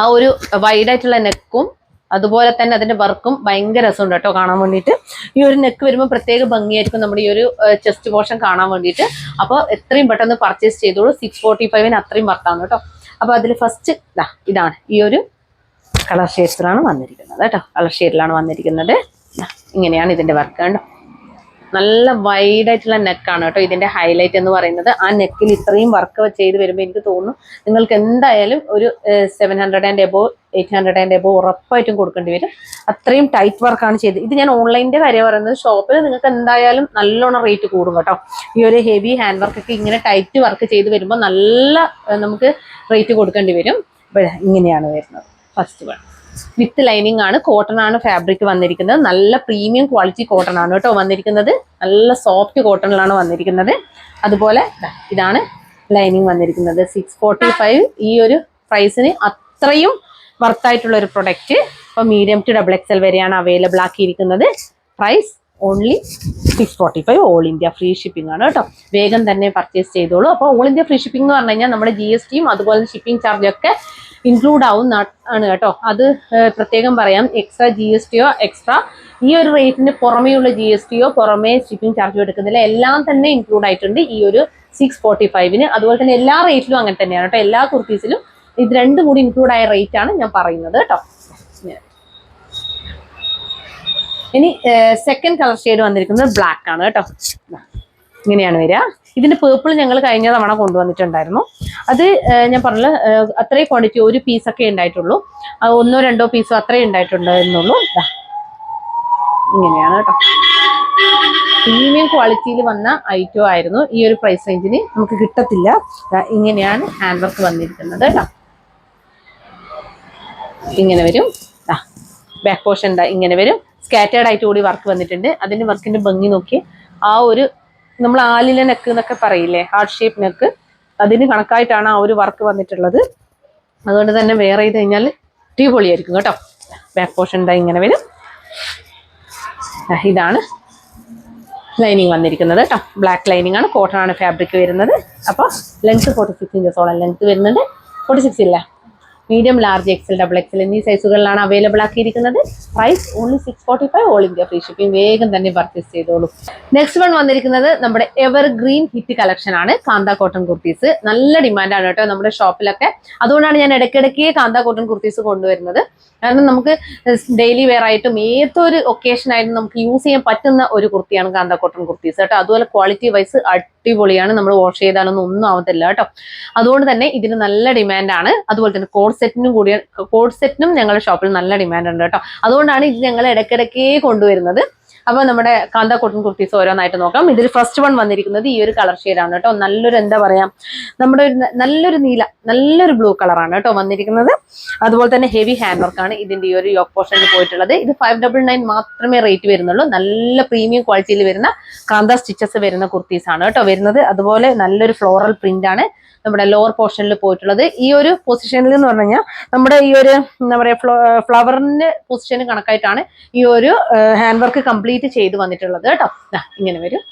ആ ഒരു വൈഡ് ആയിട്ടുള്ള നെക്കും അതുപോലെ തന്നെ അതിന്റെ വർക്കും ഭയങ്കര രസമുണ്ട് കേട്ടോ കാണാൻ വേണ്ടിയിട്ട്. ഈ ഒരു നെക്ക് വരുമ്പോൾ പ്രത്യേക ഭംഗിയായിരിക്കും നമ്മുടെ ഈ ഒരു ചെസ്റ്റ് പോർഷൻ കാണാൻ വേണ്ടിയിട്ട്. അപ്പോൾ എത്രയും പെട്ടെന്ന് പർച്ചേസ് ചെയ്തോളൂ. 645-ന് അത്രയും വർത്താണ് കേട്ടോ. അപ്പൊ അതിൽ ഫസ്റ്റ് ഇതാണ് ഈ ഒരു കളർ ഷെയ്ഡ്സിലാണ് വന്നിരിക്കുന്നത് കേട്ടോ. കളർ ഷെയ്ഡിലാണ് വന്നിരിക്കുന്നത്. ഇങ്ങനെയാണ് ഇതിന്റെ വർക്ക് കണ്ടോ. നല്ല വൈഡ് ആയിട്ടുള്ള നെക്കാണ് കേട്ടോ ഇതിന്റെ ഹൈലൈറ്റ് എന്ന് പറയുന്നത്. ആ നെക്കിൽ ഇത്രയും വർക്ക് ചെയ്ത് വരുമ്പോൾ എനിക്ക് തോന്നുന്നു നിങ്ങൾക്ക് എന്തായാലും ഒരു 700 ആൻഡ് എബോ 800 ആൻഡ് എബോ ഉറപ്പായിട്ടും കൊടുക്കേണ്ടി വരും. അത്രയും ടൈറ്റ് വർക്കാണ് ചെയ്തത്. ഇത് ഞാൻ ഓൺലൈനിന്റെ കാര്യം പറയുന്നത്. ഷോപ്പിൽ നിങ്ങൾക്ക് എന്തായാലും നല്ലോണം റേറ്റ് കൂടും കേട്ടോ. ഈ ഒരു ഹെവി ഹാൻഡ് വർക്ക് ഒക്കെ ഇങ്ങനെ ടൈറ്റ് വർക്ക് ചെയ്ത് വരുമ്പോൾ നല്ല നമുക്ക് റേറ്റ് കൊടുക്കേണ്ടി വരും. ഇങ്ങനെയാണ് വരുന്നത് ഫസ്റ്റ് വൺ. വിത്ത് ലൈനിങ് ആണ്, കോട്ടൺ ആണ് ഫാബ്രിക് വന്നിരിക്കുന്നത്. നല്ല പ്രീമിയം ക്വാളിറ്റി കോട്ടൺ ആണ് കേട്ടോ വന്നിരിക്കുന്നത്. നല്ല സോഫ്റ്റ് കോട്ടണിലാണ് വന്നിരിക്കുന്നത്. അതുപോലെ ഇതാണ് ലൈനിങ് വന്നിരിക്കുന്നത്. 645 ഈ ഒരു പ്രൈസിന് അത്രയും വർത്തായിട്ടുള്ള ഒരു പ്രൊഡക്റ്റ്. ഇപ്പൊ മീഡിയം ടു XXL വരെയാണ് അവൈലബിൾ ആക്കിയിരിക്കുന്നത്. Price only 645. All India free shipping ആണ് കേട്ടോ. വേഗം തന്നെ പർച്ചേസ് ചെയ്തോളൂ. അപ്പോൾ ഓൾ ഇന്ത്യ ഫ്രീ ഷിപ്പിംഗ് എന്ന് പറഞ്ഞു കഴിഞ്ഞാൽ നമ്മുടെ GSTയും അതുപോലെ ഷിപ്പിംഗ് ചാർജ് ഒക്കെ ഇൻക്ലൂഡ് ആവും ആണ് കേട്ടോ. അത് പ്രത്യേകം പറയാം. എക്സ്ട്രാ GSTയോ എക്സ്ട്രാ ഈ ഒരു റേറ്റിന് പുറമേയുള്ള GSTയോ പുറമേ ഷിപ്പിംഗ് ചാർജോ എടുക്കുന്നില്ല. എല്ലാം തന്നെ ഇൻക്ലൂഡ് ആയിട്ടുണ്ട് ഈ ഒരു 645-ന്. അതുപോലെ തന്നെ എല്ലാ റേറ്റിലും അങ്ങനെ തന്നെയാണ് കേട്ടോ. എല്ലാ കുർത്തീസിലും ഇത് രണ്ടും കൂടി ഇൻക്ലൂഡ് ആയ റേറ്റ് ആണ് ഞാൻ പറയുന്നത് കേട്ടോ. ഇനി സെക്കൻഡ് കളർ ഷെയ്ഡ് വന്നിരിക്കുന്നത് ബ്ലാക്ക് ആണ് കേട്ടോ. ഇങ്ങനെയാണ് വരിക. ഇതിന്റെ പേർപ്പിൾ ഞങ്ങൾ കഴിഞ്ഞ തവണ കൊണ്ടുവന്നിട്ടുണ്ടായിരുന്നു. അത് ഞാൻ പറഞ്ഞ അത്രയും ക്വാണ്ടിറ്റി, ഒരു പീസൊക്കെ ഉണ്ടായിട്ടുള്ളൂ. ഒന്നോ രണ്ടോ പീസോ അത്രേ ഉണ്ടായിട്ടുണ്ടായിരുന്നുള്ളൂ. ഇങ്ങനെയാണ് കേട്ടോ. പ്രീമിയം ക്വാളിറ്റിയിൽ വന്ന ഐറ്റം ആയിരുന്നു. ഈ ഒരു പ്രൈസ് റേഞ്ചിന് നമുക്ക് കിട്ടത്തില്ല. ഇങ്ങനെയാണ് ഹാൻഡ് വർക്ക് വന്നിരിക്കുന്നത് കേട്ടോ. ഇങ്ങനെ വരും. ബാക്ക് പോർഷൻ ഇങ്ങനെ വരും. സ്കാറ്റേർഡ് ആയിട്ട് കൂടി വർക്ക് വന്നിട്ടുണ്ട്. അതിന്റെ വർക്കിന്റെ ഭംഗി നോക്കി. ആ ഒരു നമ്മൾ ആലിലെ നെക്ക് എന്നൊക്കെ പറയില്ലേ, ഹാർട്ട് ഷേപ്പ് നെക്ക്, അതിന് കണക്കായിട്ടാണ് ആ ഒരു വർക്ക് വന്നിട്ടുള്ളത്. അതുകൊണ്ട് തന്നെ വെയർ ചെയ്ത് കഴിഞ്ഞാൽ അടിപൊളിയായിരിക്കും കേട്ടോ. ബാക്ക് പോർഷൻ ഇങ്ങനെ വരും. ഇതാണ് ലൈനിങ് വന്നിരിക്കുന്നത് കേട്ടോ. ബ്ലാക്ക് ലൈനിങ് ആണ്, കോട്ടൺ ആണ് ഫാബ്രിക് വരുന്നത്. അപ്പോൾ ലെങ്ത് 46 ഇഞ്ചസോളം ലെങ്ത് വരുന്നുണ്ട്. 46 ഇല്ല, മീഡിയം, ലാർജ്, XL, XXL എന്നീ സൈസുകളിലാണ് അവൈലബിൾ ആക്കിയിരിക്കുന്നത്. Price only 645. All India free shipping. വേഗം തന്നെ പർച്ചേസ് ചെയ്തോളൂ. നെക്സ്റ്റ് വൺ വന്നിരിക്കുന്നത് നമ്മുടെ എവർഗ്രീൻ ഹിറ്റ് കളക്ഷൻ ആണ്. കാന്ത കോട്ടൺ കുർത്തീസ് നല്ല ഡിമാൻഡാണ് കേട്ടോ നമ്മുടെ ഷോപ്പിലൊക്കെ. അതുകൊണ്ടാണ് ഞാൻ ഇടയ്ക്കിടയ്ക്ക് കാന്ത കോട്ടൺ കുർത്തീസ് കൊണ്ടുവരുന്നത്. കാരണം നമുക്ക് ഡെയിലി വെയർ ആയിട്ടും ഏതൊരു ഒക്കേഷൻ ആയിട്ടും നമുക്ക് യൂസ് ചെയ്യാൻ പറ്റുന്ന ഒരു കുർത്തിയാണ് കാന്ത കോട്ടൺ കുർത്തീസ് കേട്ടോ. അതുപോലെ ക്വാളിറ്റി വൈസ് അടിപൊളിയാണ്. നമ്മൾ വാഷ് ചെയ്താലൊന്നും ഒന്നും ആവത്തില്ല കേട്ടോ. അതുകൊണ്ട് തന്നെ ഇതിന് നല്ല ഡിമാൻഡാണ്. അതുപോലെ തന്നെ കോഡ് സെറ്റിനും ഞങ്ങളുടെ ഷോപ്പിൽ നല്ല ഡിമാൻഡ് ഉണ്ട് കേട്ടോ. അതുകൊണ്ടാണ് ഇത് ഞങ്ങൾ ഇടയ്ക്കിടയ്ക്ക് കൊണ്ടുവരുന്നത്. അപ്പൊ നമ്മുടെ കാന്ത കോട്ടൺ കുർത്തീസ് ഓരോന്നായിട്ട് നോക്കാം. ഇതിൽ ഫസ്റ്റ് വൺ വന്നിരിക്കുന്നത് ഈ ഒരു കളർ ഷെയ്ഡാണ് കേട്ടോ. നല്ലൊരു എന്താ പറയാ, നമ്മുടെ ഒരു നല്ലൊരു നീല, നല്ലൊരു ബ്ലൂ കളറാണ് കേട്ടോ വന്നിരിക്കുന്നത്. അതുപോലെ തന്നെ ഹെവി ഹാൻഡ് വർക്കാണ് ഇതിന്റെ ഈ ഒരു യോക്ക് പോർഷനിൽ പോയിട്ടുള്ളത്. ഇത് 599 മാത്രമേ റേറ്റ് വരുന്നുള്ളൂ. നല്ല പ്രീമിയം ക്വാളിറ്റിയിൽ വരുന്ന കാന്ത സ്റ്റിച്ചസ് വരുന്ന കുർത്തീസ് ആണ് കേട്ടോ വരുന്നത്. അതുപോലെ നല്ലൊരു ഫ്ലോറൽ പ്രിന്റ് ആണ് നമ്മുടെ ലോവർ പോർഷനിൽ പോയിട്ടുള്ളത്. ഈ ഒരു പൊസിഷനിൽ എന്ന് പറഞ്ഞു കഴിഞ്ഞാൽ നമ്മുടെ ഈ ഒരു എന്താ പറയാ ഫ്ലവറിന്റെ പൊസിഷന് കണക്കായിട്ടാണ് ഈ ഒരു ഹാൻഡ് വർക്ക് കംപ്ലീറ്റ് ചെയ്ത് വന്നിട്ടുള്ളത് കേട്ടോ. ഇങ്ങനെ വരും.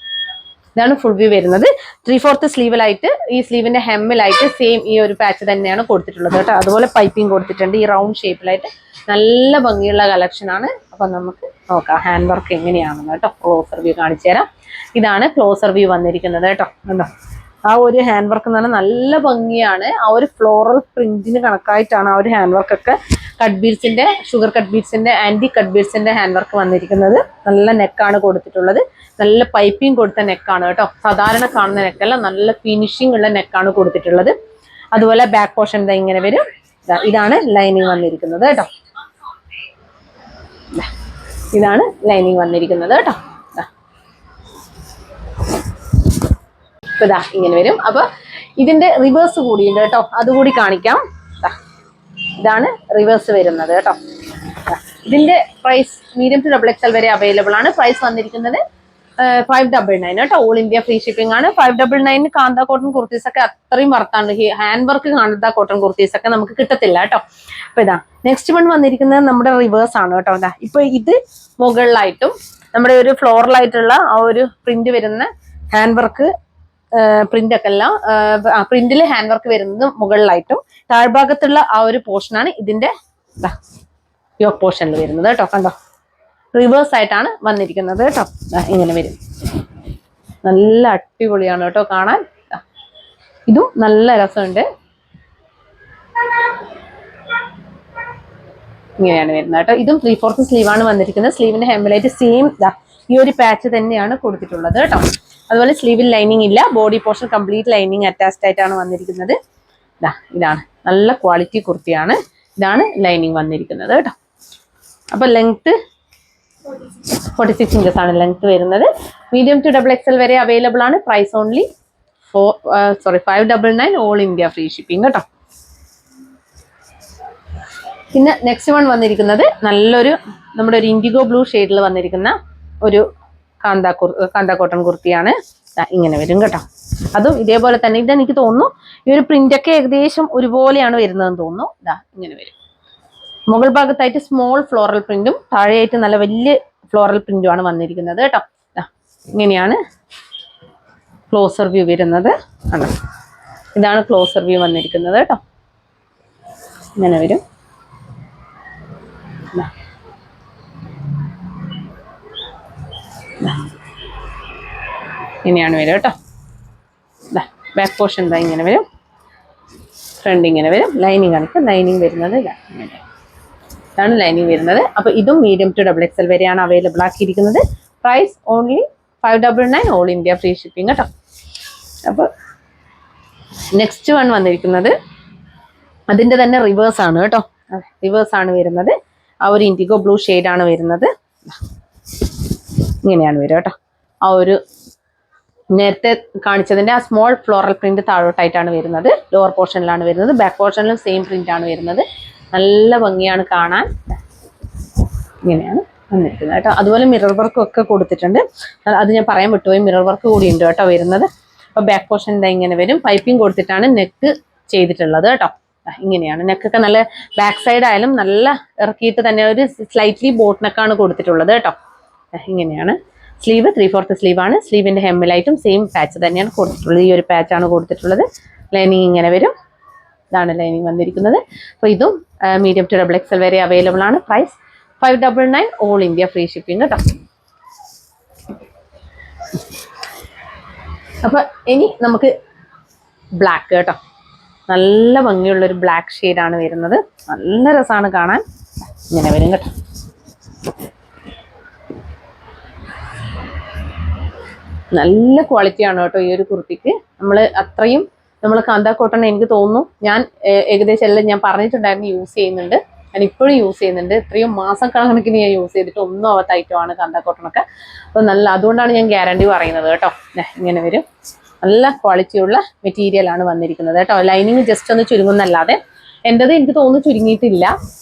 ഇതാണ് ഫുൾ വ്യൂ വരുന്നത്. 3/4 സ്ലീവിലായിട്ട് ഈ സ്ലീവിന്റെ ഹെമ്മിലായിട്ട് സെയിം ഈ ഒരു പാച്ച് തന്നെയാണ് കൊടുത്തിട്ടുള്ളത് കേട്ടോ. അതുപോലെ പൈപ്പിംഗ് കൊടുത്തിട്ടുണ്ട് ഈ റൗണ്ട് ഷേപ്പിലായിട്ട്. നല്ല ഭംഗിയുള്ള കളക്ഷൻ ആണ്. അപ്പൊ നമുക്ക് നോക്കാം ഹാൻഡ് വർക്ക് എങ്ങനെയാണെന്ന് കേട്ടോ. ക്ലോസർ വ്യൂ കാണിച്ചു തരാം. ഇതാണ് ക്ലോസർ വ്യൂ വന്നിരിക്കുന്നത് കേട്ടോ. കണ്ടോ, ആ ഒരു ഹാൻഡ് വർക്ക് എന്ന് പറഞ്ഞാൽ നല്ല ഭംഗിയാണ്. ആ ഒരു ഫ്ലോറൽ പ്രിന്റിന് കണക്കായിട്ടാണ് ആ ഒരു ഹാൻഡ് വർക്ക് ഒക്കെ. കട്ട് ബീഡ്സിന്റെ, ഷുഗർ കട്ട് ബീഡ്സിന്റെ, ആന്റി കട്ട് ബീഡ്സിന്റെ ഹാൻഡ് വർക്ക് വന്നിരിക്കുന്നത്. നല്ല നെക്കാണ് കൊടുത്തിട്ടുള്ളത്. നല്ല പൈപ്പിംഗ് കൊടുത്ത നെക്കാണ് കേട്ടോ. സാധാരണ കാണുന്ന നെക്കല്ല, നല്ല ഫിനിഷിംഗ് ഉള്ള നെക്കാണ് കൊടുത്തിട്ടുള്ളത്. അതുപോലെ ബാക്ക് പോർഷൻ ഇങ്ങനെ വരും. ഇതാണ് ലൈനിങ് വന്നിരിക്കുന്നത് കേട്ടോ. ഇതാണ് ലൈനിങ് വന്നിരിക്കുന്നത് കേട്ടോ. ഇതാ ഇങ്ങനെ വരും. അപ്പൊ ഇതിന്റെ റിവേഴ്സ് കൂടിയുണ്ട് കേട്ടോ, അതുകൂടി കാണിക്കാം. ഇതാണ് റിവേഴ്സ് വരുന്നത് കേട്ടോ. ഇതിന്റെ പ്രൈസ് മീഡിയം ടു XXL വരെ അവൈലബിൾ ആണ്. പ്രൈസ് വന്നിരിക്കുന്നത് 599 കേട്ടോ. ഓൾ ഇന്ത്യ ഫ്രീ ഷിപ്പിംഗ് ആണ്. 599 കാന്ത കോട്ടൺ കുർത്തീസ് ഒക്കെ അത്രയും വർത്താണ്. ഹാൻഡ് വർക്ക് കാന്ത കോട്ടൺ കുർത്തീസ് ഒക്കെ നമുക്ക് കിട്ടത്തില്ല കേട്ടോ. അപ്പൊ ഇതാ നെക്സ്റ്റ് വൺ വന്നിരിക്കുന്നത് നമ്മുടെ റിവേഴ്സ് ആണ് കേട്ടോ. ഇതാ ഇപ്പൊ ഇത് മുകളിലായിട്ടും നമ്മുടെ ഒരു ഫ്ലോറലായിട്ടുള്ള ആ ഒരു പ്രിന്റ് വരുന്ന ഹാൻഡ് വർക്ക് പ്രിന്റ് ഒക്കെ അല്ല, പ്രിന്റിൽ ഹാൻഡ് വർക്ക് വരുന്നത് മുകളിലായിട്ടും താഴ്ഭാഗത്തുള്ള ആ ഒരു പോർഷനാണ് ഇതിന്റെ യോക്ക് പോർഷനിൽ വരുന്നത് കേട്ടോ. കണ്ടോ, റിവേഴ്സ് ആയിട്ടാണ് വന്നിരിക്കുന്നത് കേട്ടോ. ഇങ്ങനെ വരും. നല്ല അടിപൊളിയാണ് കേട്ടോ കാണാൻ. ഇതും നല്ല രസമുണ്ട്. ഇങ്ങനെയാണ് വരുന്നത് കേട്ടോ. ഇതും 3/4 സ്ലീവ് ആണ് വന്നിരിക്കുന്നത്. സ്ലീവിന്റെ ഹെമ്മിലായിട്ട് സെയിം ഈ ഒരു പാച്ച് തന്നെയാണ് കൊടുത്തിട്ടുള്ളത് കേട്ടോ. അതുപോലെ സ്ലീവിൽ ലൈനിങ് ഇല്ല, body portion complete lining attached ആയിട്ടാണ് വന്നിരിക്കുന്നത്. ഇതാണ് നല്ല ക്വാളിറ്റി കുർത്തിയാണ്. ഇതാണ് ലൈനിങ് വന്നിരിക്കുന്നത് കേട്ടോ. അപ്പൊ ലെങ്ത് 46 ഇഞ്ചസ് ആണ് ലെങ്ത് വരുന്നത്. മീഡിയം ടു XXL വരെ അവൈലബിൾ ആണ്. Price only 599 all India free shipping കേട്ടോ. പിന്നെ നെക്സ്റ്റ് വൺ വന്നിരിക്കുന്നത് നല്ലൊരു നമ്മുടെ ഒരു ഇൻഡിഗോ ബ്ലൂ ഷെയ്ഡിൽ വന്നിരിക്കുന്ന ഒരു കാന്ത കോട്ടൺ കുർത്തിയാണ്. ഇങ്ങനെ വരും കേട്ടോ. അതും ഇതേപോലെ തന്നെ. ഇതെനിക്ക് തോന്നുന്നു ഈ ഒരു പ്രിന്റ് ഒക്കെ ഏകദേശം ഒരുപോലെയാണ് വരുന്നതെന്ന് തോന്നുന്നു. ഇങ്ങനെ വരും. മുകൾ ഭാഗത്തായിട്ട് സ്മോൾ ഫ്ലോറൽ പ്രിന്റും താഴെയായിട്ട് നല്ല വലിയ ഫ്ലോറൽ പ്രിന്റും ആണ് വന്നിരിക്കുന്നത് കേട്ടോ. ഇങ്ങനെയാണ് ക്ലോസർ വ്യൂ വരുന്നത്. ഇതാണ് ക്ലോസർ വ്യൂ വന്നിരിക്കുന്നത് കേട്ടോ. ഇങ്ങനെ വരും. ഇങ്ങനെയാണ് വരും കേട്ടോ. ബാക്ക് പോർഷൻ ഇങ്ങനെ വരും, ഫ്രണ്ട് ഇങ്ങനെ വരും. ലൈനിങ് കാണിക്കും. ലൈനിങ് വരുന്നത് ഇതാണ് ലൈനിങ് വരുന്നത്. അപ്പൊ ഇതും മീഡിയം ടു XXL വരെയാണ് അവൈലബിൾ ആക്കിയിരിക്കുന്നത്. Price only 599 all India free shipping കേട്ടോ. അപ്പൊ നെക്സ്റ്റ് വൺ വന്നിരിക്കുന്നത് അതിന്റെ തന്നെ റിവേഴ്സ് ആണ് കേട്ടോ. റിവേഴ്സ് ആണ് വരുന്നത്. ആ ഒരു ഇൻഡിഗോ ബ്ലൂ ആണ് വരുന്നത്. ഇങ്ങനെയാണ് വരിക കേട്ടോ. ആ ഒരു നേരത്തെ കാണിച്ചതിന്റെ ആ സ്മോൾ ഫ്ലോറൽ പ്രിന്റ് താഴോട്ടായിട്ടാണ് വരുന്നത്. ലോവർ പോർഷനിലാണ് വരുന്നത്. ബാക്ക് പോർഷനിലും സെയിം പ്രിന്റ് ആണ് വരുന്നത്. നല്ല ഭംഗിയാണ് കാണാൻ. ഇങ്ങനെയാണ് വന്നിരിക്കുന്നത് കേട്ടോ. അതുപോലെ മിറർ വർക്കും ഒക്കെ കൊടുത്തിട്ടുണ്ട്. അത് ഞാൻ പറയാൻ വിട്ടുപോയി. മിറർ വർക്ക് കൂടി ഉണ്ട് കേട്ടോ വരുന്നത്. അപ്പൊ ബാക്ക് പോർഷൻ ഇങ്ങനെ വരും. പൈപ്പിംഗ് കൊടുത്തിട്ടാണ് നെക്ക് ചെയ്തിട്ടുള്ളത് കേട്ടോ. ഇങ്ങനെയാണ് നെക്കൊക്കെ നല്ല ബാക്ക് സൈഡ് ആയാലും നല്ല ഇറക്കിയിട്ട് തന്നെ ഒരു സ്ലൈറ്റ്ലി ബോട്ട് നെക്കാണ് കൊടുത്തിട്ടുള്ളത് കേട്ടോ. ഇങ്ങനെയാണ് സ്ലീവ് 3/4 സ്ലീവ് ആണ്. സ്ലീവിന്റെ ഹെമ്മിലായിട്ടും സെയിം പാച്ച് തന്നെയാണ് കൊടുത്തിട്ടുള്ളത്. ഈ ഒരു പാച്ചാണ് കൊടുത്തിട്ടുള്ളത്. ലൈനിങ് ഇങ്ങനെ വരും. ഇതാണ് ലൈനിങ് വന്നിരിക്കുന്നത്. അപ്പൊ ഇതും മീഡിയം ടു XXL വരെ അവൈലബിൾ ആണ്. Price 599 all India free shipping കേട്ടോ. അപ്പൊ ഇനി നമുക്ക് ബ്ലാക്ക് കേട്ടോ. നല്ല ഭംഗിയുള്ളൊരു ബ്ലാക്ക് ഷെയ്ഡാണ് വരുന്നത്. നല്ല രസമാണ് കാണാൻ. ഇങ്ങനെ വരും കേട്ടോ. നല്ല ക്വാളിറ്റിയാണ് കേട്ടോ ഈ ഒരു കുർത്തിക്ക്. നമ്മൾ കാന്ത കോട്ടൺ എനിക്ക് തോന്നുന്നു ഞാൻ ഏകദേശം എല്ലാം ഞാൻ പറഞ്ഞിട്ടുണ്ടായിരുന്നു യൂസ് ചെയ്യുന്നുണ്ട്. ഞാൻ ഇപ്പോഴും യൂസ് ചെയ്യുന്നുണ്ട്. ഇത്രയും മാസം കണക്കിന് ഞാൻ യൂസ് ചെയ്തിട്ട് ഒന്നും ആവാത്ത ഐറ്റമാണ് കാന്ത കോട്ടണൊക്കെ. അപ്പോൾ അതുകൊണ്ടാണ് ഞാൻ ഗ്യാരണ്ടി പറയുന്നത് കേട്ടോ. ഇങ്ങനെ വരും. നല്ല ക്വാളിറ്റിയുള്ള മെറ്റീരിയൽ ആണ് വന്നിരിക്കുന്നത് കേട്ടോ. ലൈനിങ് ജസ്റ്റ് ഒന്ന് ചുരുങ്ങുന്നല്ലാതെ എൻ്റെത് എനിക്ക് തോന്നുന്നു ചുരുങ്ങിയിട്ടില്ല.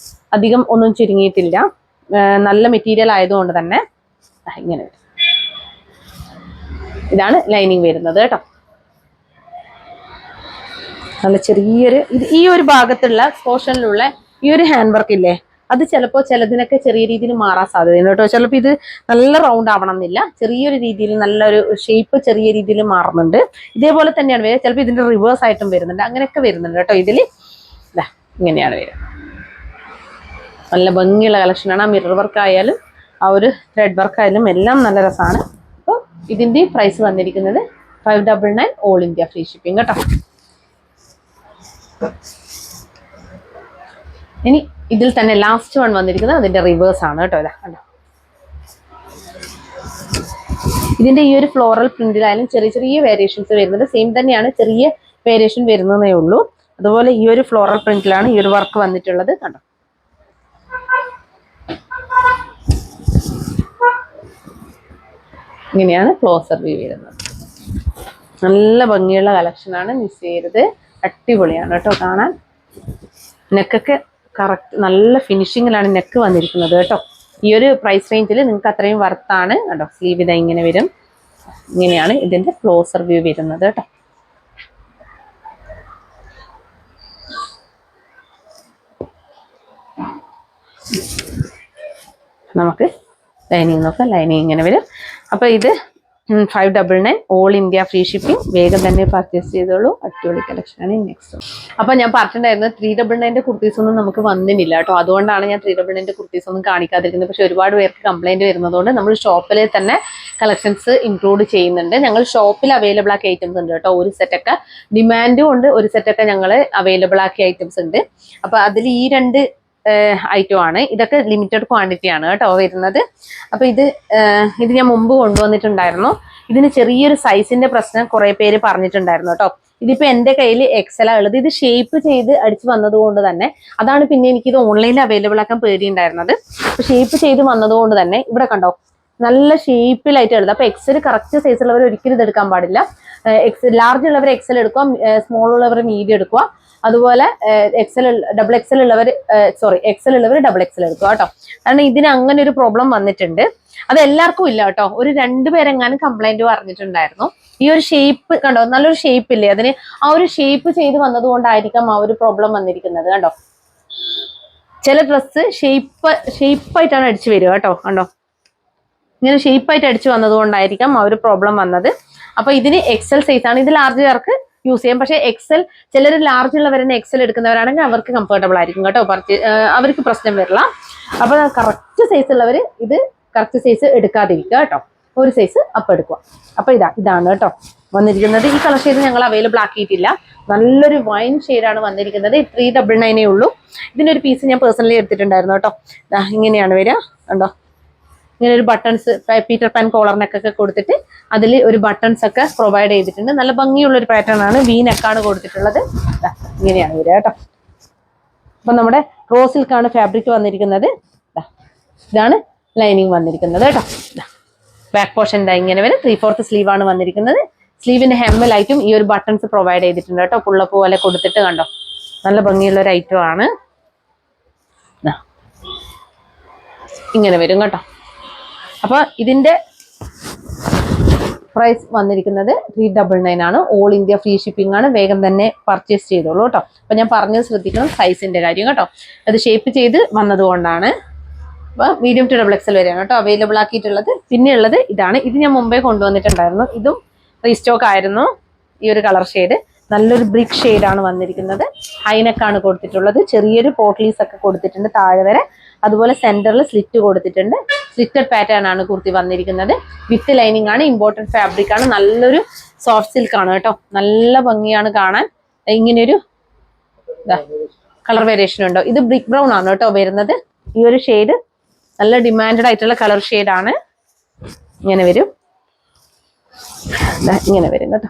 അധികം ഒന്നും ചുരുങ്ങിയിട്ടില്ല. നല്ല മെറ്റീരിയൽ ആയതുകൊണ്ട് തന്നെ ഇങ്ങനെ വരും. ഇതാണ് ലൈനിങ് വരുന്നത് കേട്ടോ. നല്ല ചെറിയൊരു ഈ ഒരു ഭാഗത്തുള്ള പോർഷനിലുള്ള ഈ ഒരു ഹാൻഡ് വർക്ക് ഇല്ലേ, അത് ചിലപ്പോൾ ചിലതിനൊക്കെ ചെറിയ രീതിയിൽ മാറാൻ സാധ്യതയുണ്ട് കേട്ടോ. ചിലപ്പോൾ ഇത് നല്ല റൗണ്ട് ആവണം എന്നില്ല. ചെറിയൊരു രീതിയിൽ നല്ലൊരു ഷേപ്പ് ചെറിയ രീതിയിൽ മാറുന്നുണ്ട്. ഇതേപോലെ തന്നെയാണ് വരിക. ചിലപ്പോൾ ഇതിന്റെ റിവേഴ്സ് ആയിട്ടും വരുന്നുണ്ട്. അങ്ങനെയൊക്കെ വരുന്നുണ്ട് കേട്ടോ. ഇതിൽ ഇങ്ങനെയാണ് വരിക. നല്ല ഭംഗിയുള്ള കളക്ഷനാണ്. ആ മിറർ വർക്ക് ആയാലും ആ ഒരു ത്രെഡ് വർക്ക് ആയാലും എല്ലാം നല്ല രസമാണ്. അപ്പോൾ ഇതിന്റെ പ്രൈസ് വന്നിരിക്കുന്നത് 599 ഓൾ ഇന്ത്യ ഫ്രീ ഷിപ്പിംഗ് കേട്ടോ. ഇനി ഇതിൽ തന്നെ ലാസ്റ്റ് വൺ വന്നിരിക്കുന്നത് അതിന്റെ റിവേഴ്സ് ആണ് കേട്ടോ. കണ്ടോ, ഇതിന്റെ ഈ ഒരു ഫ്ലോറൽ പ്രിന്റിലായാലും ചെറിയ ചെറിയ വേരിയേഷൻസ് വരുന്നുണ്ട്. സെയിം തന്നെയാണ്, ചെറിയ വേരിയേഷൻ വരുന്നതേ ഉള്ളൂ. അതുപോലെ ഈ ഒരു ഫ്ലോറൽ പ്രിന്റിലാണ് ഈ ഒരു വർക്ക് വന്നിട്ടുള്ളത്. കണ്ടോ, ഇങ്ങനെയാണ് ക്ലോസർ വ്യൂ വരുന്നത്. നല്ല ഭംഗിയുള്ള കളക്ഷനാണ്, മിസ് ചെയ്യരുത്. അടിപൊളിയാണ് കേട്ടോ കാണാൻ. നെക്കൊക്കെ കറക്റ്റ് നല്ല ഫിനിഷിങ്ങിലാണ് നെക്ക് വന്നിരിക്കുന്നത് കേട്ടോ. ഈ ഒരു പ്രൈസ് റേഞ്ചിൽ നിങ്ങൾക്ക് അത്രയും വർത്താണ് കേട്ടോ. സ്ലീവ് ഇതാ ഇങ്ങനെ വരും. ഇങ്ങനെയാണ് ഇതിന്റെ ക്ലോസർ വ്യൂ വരുന്നത് കേട്ടോ. നമുക്ക് ലൈനിങ് നോക്കാം. ലൈനിങ് ഇങ്ങനെ വരും. അപ്പൊ ഇത് 599 ഓൾ ഇന്ത്യ ഫ്രീ ഷിപ്പിംഗ്. വേഗം തന്നെ പർച്ചേസ് ചെയ്തോളൂ. അടിപൊളി കളക്ഷൻ ആണ്. നെക്സ്റ്റ് അപ്പൊ ഞാൻ പറഞ്ഞിട്ടുണ്ടായിരുന്നു 399 കുർത്തീസ് ഒന്നും നമുക്ക് വന്നില്ല കേട്ടോ. അതുകൊണ്ടാണ് ഞാൻ 399 കുർത്തീസ് ഒന്നും കാണിക്കാതിരിക്കുന്നത്. പക്ഷെ ഒരുപാട് പേർക്ക് കംപ്ലൈന്റ് വരുന്നതുകൊണ്ട് നമ്മൾ ഷോപ്പിൽ തന്നെ കളക്ഷൻസ് ഇൻക്ലൂഡ് ചെയ്യുന്നുണ്ട്. ഞങ്ങൾ ഷോപ്പിൽ അവൈലബിൾ ആക്കിയ ഐറ്റംസ് ഉണ്ട് കേട്ടോ. ഒരു സെറ്റൊക്കെ ഡിമാൻഡും ഉണ്ട്, ഒരു സെറ്റൊക്കെ ഞങ്ങൾ അവൈലബിൾ ആക്കിയ ഐറ്റംസ് ഉണ്ട്. അപ്പൊ അതിൽ ഈ രണ്ട് ഐറ്റം ആണ്. ഇതൊക്കെ ലിമിറ്റഡ് ക്വാണ്ടിറ്റി ആണ് കേട്ടോ വരുന്നത്. അപ്പൊ ഇത് ഞാൻ മുമ്പ് കൊണ്ടുവന്നിട്ടുണ്ടായിരുന്നു. ഇതിന് ചെറിയൊരു സൈസിന്റെ പ്രശ്നം കുറെ പേര് പറഞ്ഞിട്ടുണ്ടായിരുന്നു കേട്ടോ. ഇതിപ്പോ എന്റെ കയ്യിൽ എക്സലാ ഉള്ളത്. ഇത് ഷേപ്പ് ചെയ്ത് അടിച്ച് വന്നത് കൊണ്ട് തന്നെ അതാണ് പിന്നെ എനിക്കിത് ഓൺലൈനിൽ അവൈലബിൾ ആക്കാൻ പേടിയുണ്ടായിരുന്നത്. അപ്പൊ ഷേപ്പ് ചെയ്ത് വന്നത് കൊണ്ട് തന്നെ ഇവിടെ കണ്ടോ നല്ല ഷേപ്പിലായിട്ട് എഴുതുക. അപ്പൊ എക്സൽ കറക്റ്റ് സൈസ് ഉള്ളവർ ഒരിക്കലും ഇത് എടുക്കാൻ പാടില്ല. ലാർജ് ഉള്ളവർ എക്സൽ എടുക്കുക, സ്മോൾ ഉള്ളവർ മീഡിയം എടുക്കുക. അതുപോലെ ഡബിൾ എക്സൽ ഉള്ളവർ എക്സൽ ഉള്ളവർ ഡബിൾ എക്സൽ എടുക്കുക കേട്ടോ. കാരണം ഇതിന് അങ്ങനെ ഒരു പ്രോബ്ലം വന്നിട്ടുണ്ട്. അത് എല്ലാവർക്കും ഇല്ല കേട്ടോ. ഒരു 2 പേരെങ്ങാനും കംപ്ലൈന്റ് പറഞ്ഞിട്ടുണ്ടായിരുന്നു. ഈ ഒരു ഷേപ്പ് കണ്ടോ, നല്ലൊരു ഷേപ്പ് ഇല്ലേ അതിന്. ആ ഒരു ഷേപ്പ് ചെയ്ത് വന്നത് കൊണ്ടായിരിക്കാം ആ ഒരു പ്രോബ്ലം വന്നിരിക്കുന്നത് കണ്ടോ. ചില ഡ്രസ്സ് ഷേപ്പായിട്ടാണ് അടിച്ചു വരിക കേട്ടോ. കണ്ടോ ഇങ്ങനെ ഷേപ്പായിട്ട് അടിച്ചു വന്നത് കൊണ്ടായിരിക്കാം ആ ഒരു പ്രോബ്ലം വന്നത്. അപ്പൊ ഇതിന് എക്സൽ സൈസ് ആണ്. ഇത് ലാർജുകാർക്ക് യൂസ് ചെയ്യാം. പക്ഷെ എക്സൽ ചിലർ ലാർജ് ഉള്ളവരെന്നെ എക്സൽ എടുക്കുന്നവരാണെങ്കിൽ അവർക്ക് കംഫർട്ടബിൾ ആയിരിക്കും കേട്ടോ. അവർക്ക് പ്രശ്നം വരില്ല. അപ്പൊ കറക്റ്റ് സൈസ് ഉള്ളവർ ഇത് കറക്റ്റ് സൈസ് എടുക്കാതിരിക്കുക കേട്ടോ. ഒരു സൈസ് അപ്പം എടുക്കുക. അപ്പൊ ഇതാണ് കേട്ടോ വന്നിരിക്കുന്നത്. ഈ കളർ ഷെയ്ഡ് ഞങ്ങൾ അവൈലബിൾ ആക്കിയിട്ടില്ല. നല്ലൊരു വൈൻ ഷെയ്ഡാണ് വന്നിരിക്കുന്നത്. 399 ഉള്ളൂ. ഇതിനൊരു പീസ് ഞാൻ പേഴ്സണലി എടുത്തിട്ടുണ്ടായിരുന്നു കേട്ടോ. ഇങ്ങനെയാണ് വരിക കണ്ടോ. ഇങ്ങനെ ഒരു ബട്ടൺസ് പീറ്റർ പാൻ കോളറിനൊക്കെ കൊടുത്തിട്ട് അതിൽ ഒരു ബട്ടൺസ് ഒക്കെ പ്രൊവൈഡ് ചെയ്തിട്ടുണ്ട്. നല്ല ഭംഗിയുള്ള ഒരു പാറ്റേൺ ആണ്. വി നെക്കാണ് കൊടുത്തിട്ടുള്ളത്. ഇങ്ങനെയാണ് വരിക കേട്ടോ. അപ്പൊ നമ്മുടെ റോ സിൽക്കാണ് ഫാബ്രിക് വന്നിരിക്കുന്നത്. ഇതാണ് ലൈനിങ് വന്നിരിക്കുന്നത് കേട്ടോ. ബാക്ക് പോർഷൻ ഇങ്ങനെ വരും. 3/4 സ്ലീവ് ആണ് വന്നിരിക്കുന്നത്. സ്ലീവിന്റെ ഹെമ്മിലായിട്ടും ഈ ഒരു ബട്ടൺസ് പ്രൊവൈഡ് ചെയ്തിട്ടുണ്ട് കേട്ടോ. പുള്ളപ്പ് പോലെ കൊടുത്തിട്ട് കണ്ടോ നല്ല ഭംഗിയുള്ള ഒരു ഐറ്റം ആണ്. ഇങ്ങനെ വരും കേട്ടോ. അപ്പൊ ഇതിന്റെ പ്രൈസ് വന്നിരിക്കുന്നത് 399 ആണ്. ഓൾ ഇന്ത്യ ഫ്രീ ഷിപ്പിംഗ് ആണ്. വേഗം തന്നെ പർച്ചേസ് ചെയ്തോളൂ കേട്ടോ. അപ്പൊ ഞാൻ പറഞ്ഞത് ശ്രദ്ധിക്കണം സൈസിന്റെ കാര്യം കേട്ടോ. അത് ഷേപ്പ് ചെയ്ത് വന്നതുകൊണ്ടാണ്. അപ്പൊ മീഡിയം ടു ഡബിൾ എക്സൽ വരെയാണ് കേട്ടോ അവൈലബിൾ ആക്കിയിട്ടുള്ളത്. പിന്നെ ഉള്ളത് ഇതാണ്. ഇത് ഞാൻ മുമ്പേ കൊണ്ടുവന്നിട്ടുണ്ടായിരുന്നു. ഇതും റീസ്റ്റോക്ക് ആയിരുന്നു. ഈ ഒരു കളർ ഷെയ്ഡ് നല്ലൊരു ബ്രിക്ക് ഷെയ്ഡാണ് വന്നിരിക്കുന്നത്. ഹൈനെക്കാണ് കൊടുത്തിട്ടുള്ളത്. ചെറിയൊരു പോട്ട്ലീസ് ഒക്കെ കൊടുത്തിട്ടുണ്ട് താഴെ വരെ. അതുപോലെ സെന്ററിൽ സ്ലിറ്റ് കൊടുത്തിട്ടുണ്ട്. സ്ലിറ്റഡ് പാറ്റേൺ ആണ് കുർത്തി വന്നിരിക്കുന്നത്. വിത്ത് ലൈനിങ് ആണ്. ഇമ്പോർട്ടഡ് ഫാബ്രിക് ആണ്. നല്ലൊരു സോഫ്റ്റ് സിൽക്ക് ആണ് കേട്ടോ. നല്ല ഭംഗിയാണ് കാണാൻ. ഇങ്ങനെയൊരു കളർ വേരിയേഷൻ ഉണ്ടോ. ഇത് ബ്രിക്ക് ബ്രൗൺ ആണ് കേട്ടോ വരുന്നത്. ഈ ഒരു ഷെയ്ഡ് നല്ല ഡിമാൻഡഡ് ആയിട്ടുള്ള കളർ ഷെയ്ഡാണ്. ഇങ്ങനെ വരും. ഇങ്ങനെ വരും കേട്ടോ.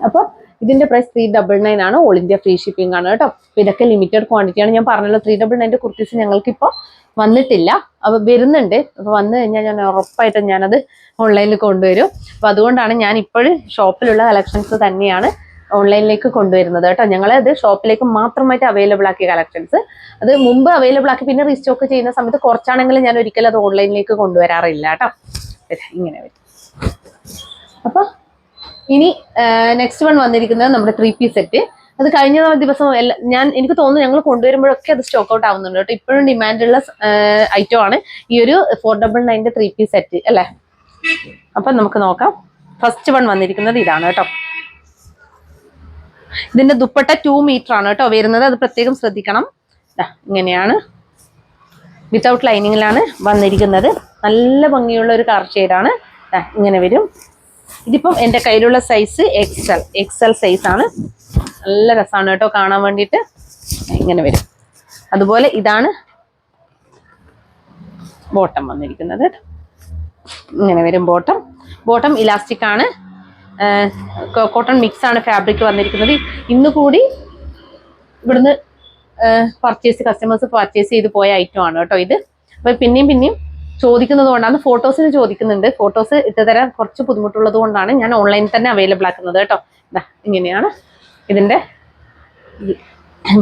അപ്പൊ ഇതിന്റെ പ്രൈസ് 399 ആണ്. ഓൾ ഇന്ത്യ ഫ്രീ ഷിപ്പിംഗ് ആണ് കേട്ടോ. അപ്പൊ ഇതൊക്കെ ലിമിറ്റഡ് ക്വാണ്ടിറ്റി ആണ്. ഞാൻ പറഞ്ഞല്ലോ 399 കുർത്തീസ് ഞങ്ങൾക്ക് ഇപ്പോൾ വന്നിട്ടില്ല. അപ്പൊ വരുന്നുണ്ട്. അപ്പൊ വന്നു കഴിഞ്ഞാൽ ഞാൻ ഉറപ്പായിട്ടും ഞാനത് ഓൺലൈനിൽ കൊണ്ടുവരും. അപ്പൊ അതുകൊണ്ടാണ് ഞാൻ ഇപ്പോഴും ഷോപ്പിലുള്ള കളക്ഷൻസ് തന്നെയാണ് ഓൺലൈനിലേക്ക് കൊണ്ടുവരുന്നത് കേട്ടോ. ഞങ്ങളത് ഷോപ്പിലേക്ക് മാത്രമായിട്ട് അവൈലബിൾ ആക്കിയ കളക്ഷൻസ്. അത് മുമ്പ് അവൈലബിൾ ആക്കി പിന്നെ റീസ്റ്റോക്ക് ചെയ്യുന്ന സമയത്ത് കുറച്ചാണെങ്കിലും ഞാൻ ഒരിക്കലും അത് ഓൺലൈനിലേക്ക് കൊണ്ടുവരാറില്ല കേട്ടോ. ഇങ്ങനെ വരും. അപ്പൊ ഇനി നെക്സ്റ്റ് വൺ വന്നിരിക്കുന്നത് നമ്മുടെ 3 പീസ് സെറ്റ്. അത് കഴിഞ്ഞ ദിവസം എനിക്ക് തോന്നുന്നു ഞങ്ങൾ കൊണ്ടുവരുമ്പോഴൊക്കെ അത് സ്റ്റോക്ക് ഔട്ട് ആവുന്നുണ്ട് കേട്ടോ. ഇപ്പോഴും ഡിമാൻഡുള്ള ഐറ്റം ആണ് ഈ ഒരു 499 3 പീസ് സെറ്റ് അല്ലേ. അപ്പൊ നമുക്ക് നോക്കാം. ഫസ്റ്റ് വൺ വന്നിരിക്കുന്നത് ഇതാണ് കേട്ടോ. ഇതിന്റെ ദുപ്പട്ട 2 മീറ്റർ ആണ് കേട്ടോ വരുന്നത്. അത് പ്രത്യേകം ശ്രദ്ധിക്കണം. ഇങ്ങനെയാണ് വിത്തൗട്ട് ലൈനിങ്ങിലാണ് വന്നിരിക്കുന്നത്. നല്ല ഭംഗിയുള്ള ഒരു കളർ ഷെയ്ഡാണ്. ഇങ്ങനെ വരും. ഇതിപ്പം എൻ്റെ കയ്യിലുള്ള സൈസ് എക്സൽ സൈസ് ആണ്. നല്ല രസമാണ് കേട്ടോ കാണാൻ വേണ്ടിയിട്ട്. ഇങ്ങനെ വരും. അതുപോലെ ഇതാണ് ബോട്ടം വന്നിരിക്കുന്നത്. ഇങ്ങനെ വരും ബോട്ടം ഇലാസ്റ്റിക് ആണ്. കോട്ടൺ മിക്സ് ആണ് ഫാബ്രിക് വന്നിരിക്കുന്നത്. ഇന്ന് കൂടി ഇവിടുന്ന് കസ്റ്റമേഴ്സ് പർച്ചേസ് ചെയ്ത് പോയ ഐറ്റം ആണ് കേട്ടോ ഇത്. അപ്പൊ പിന്നെയും ചോദിക്കുന്നത് കൊണ്ടാണ്. ഫോട്ടോസിന് ചോദിക്കുന്നുണ്ട്. ഫോട്ടോസ് ഇട്ടുതരാൻ കുറച്ച് ബുദ്ധിമുട്ടുള്ളത് കൊണ്ടാണ് ഞാൻ ഓൺലൈനിൽ തന്നെ അവൈലബിൾ ആക്കുന്നത് കേട്ടോ. ഇങ്ങനെയാണ് ഇതിന്റെ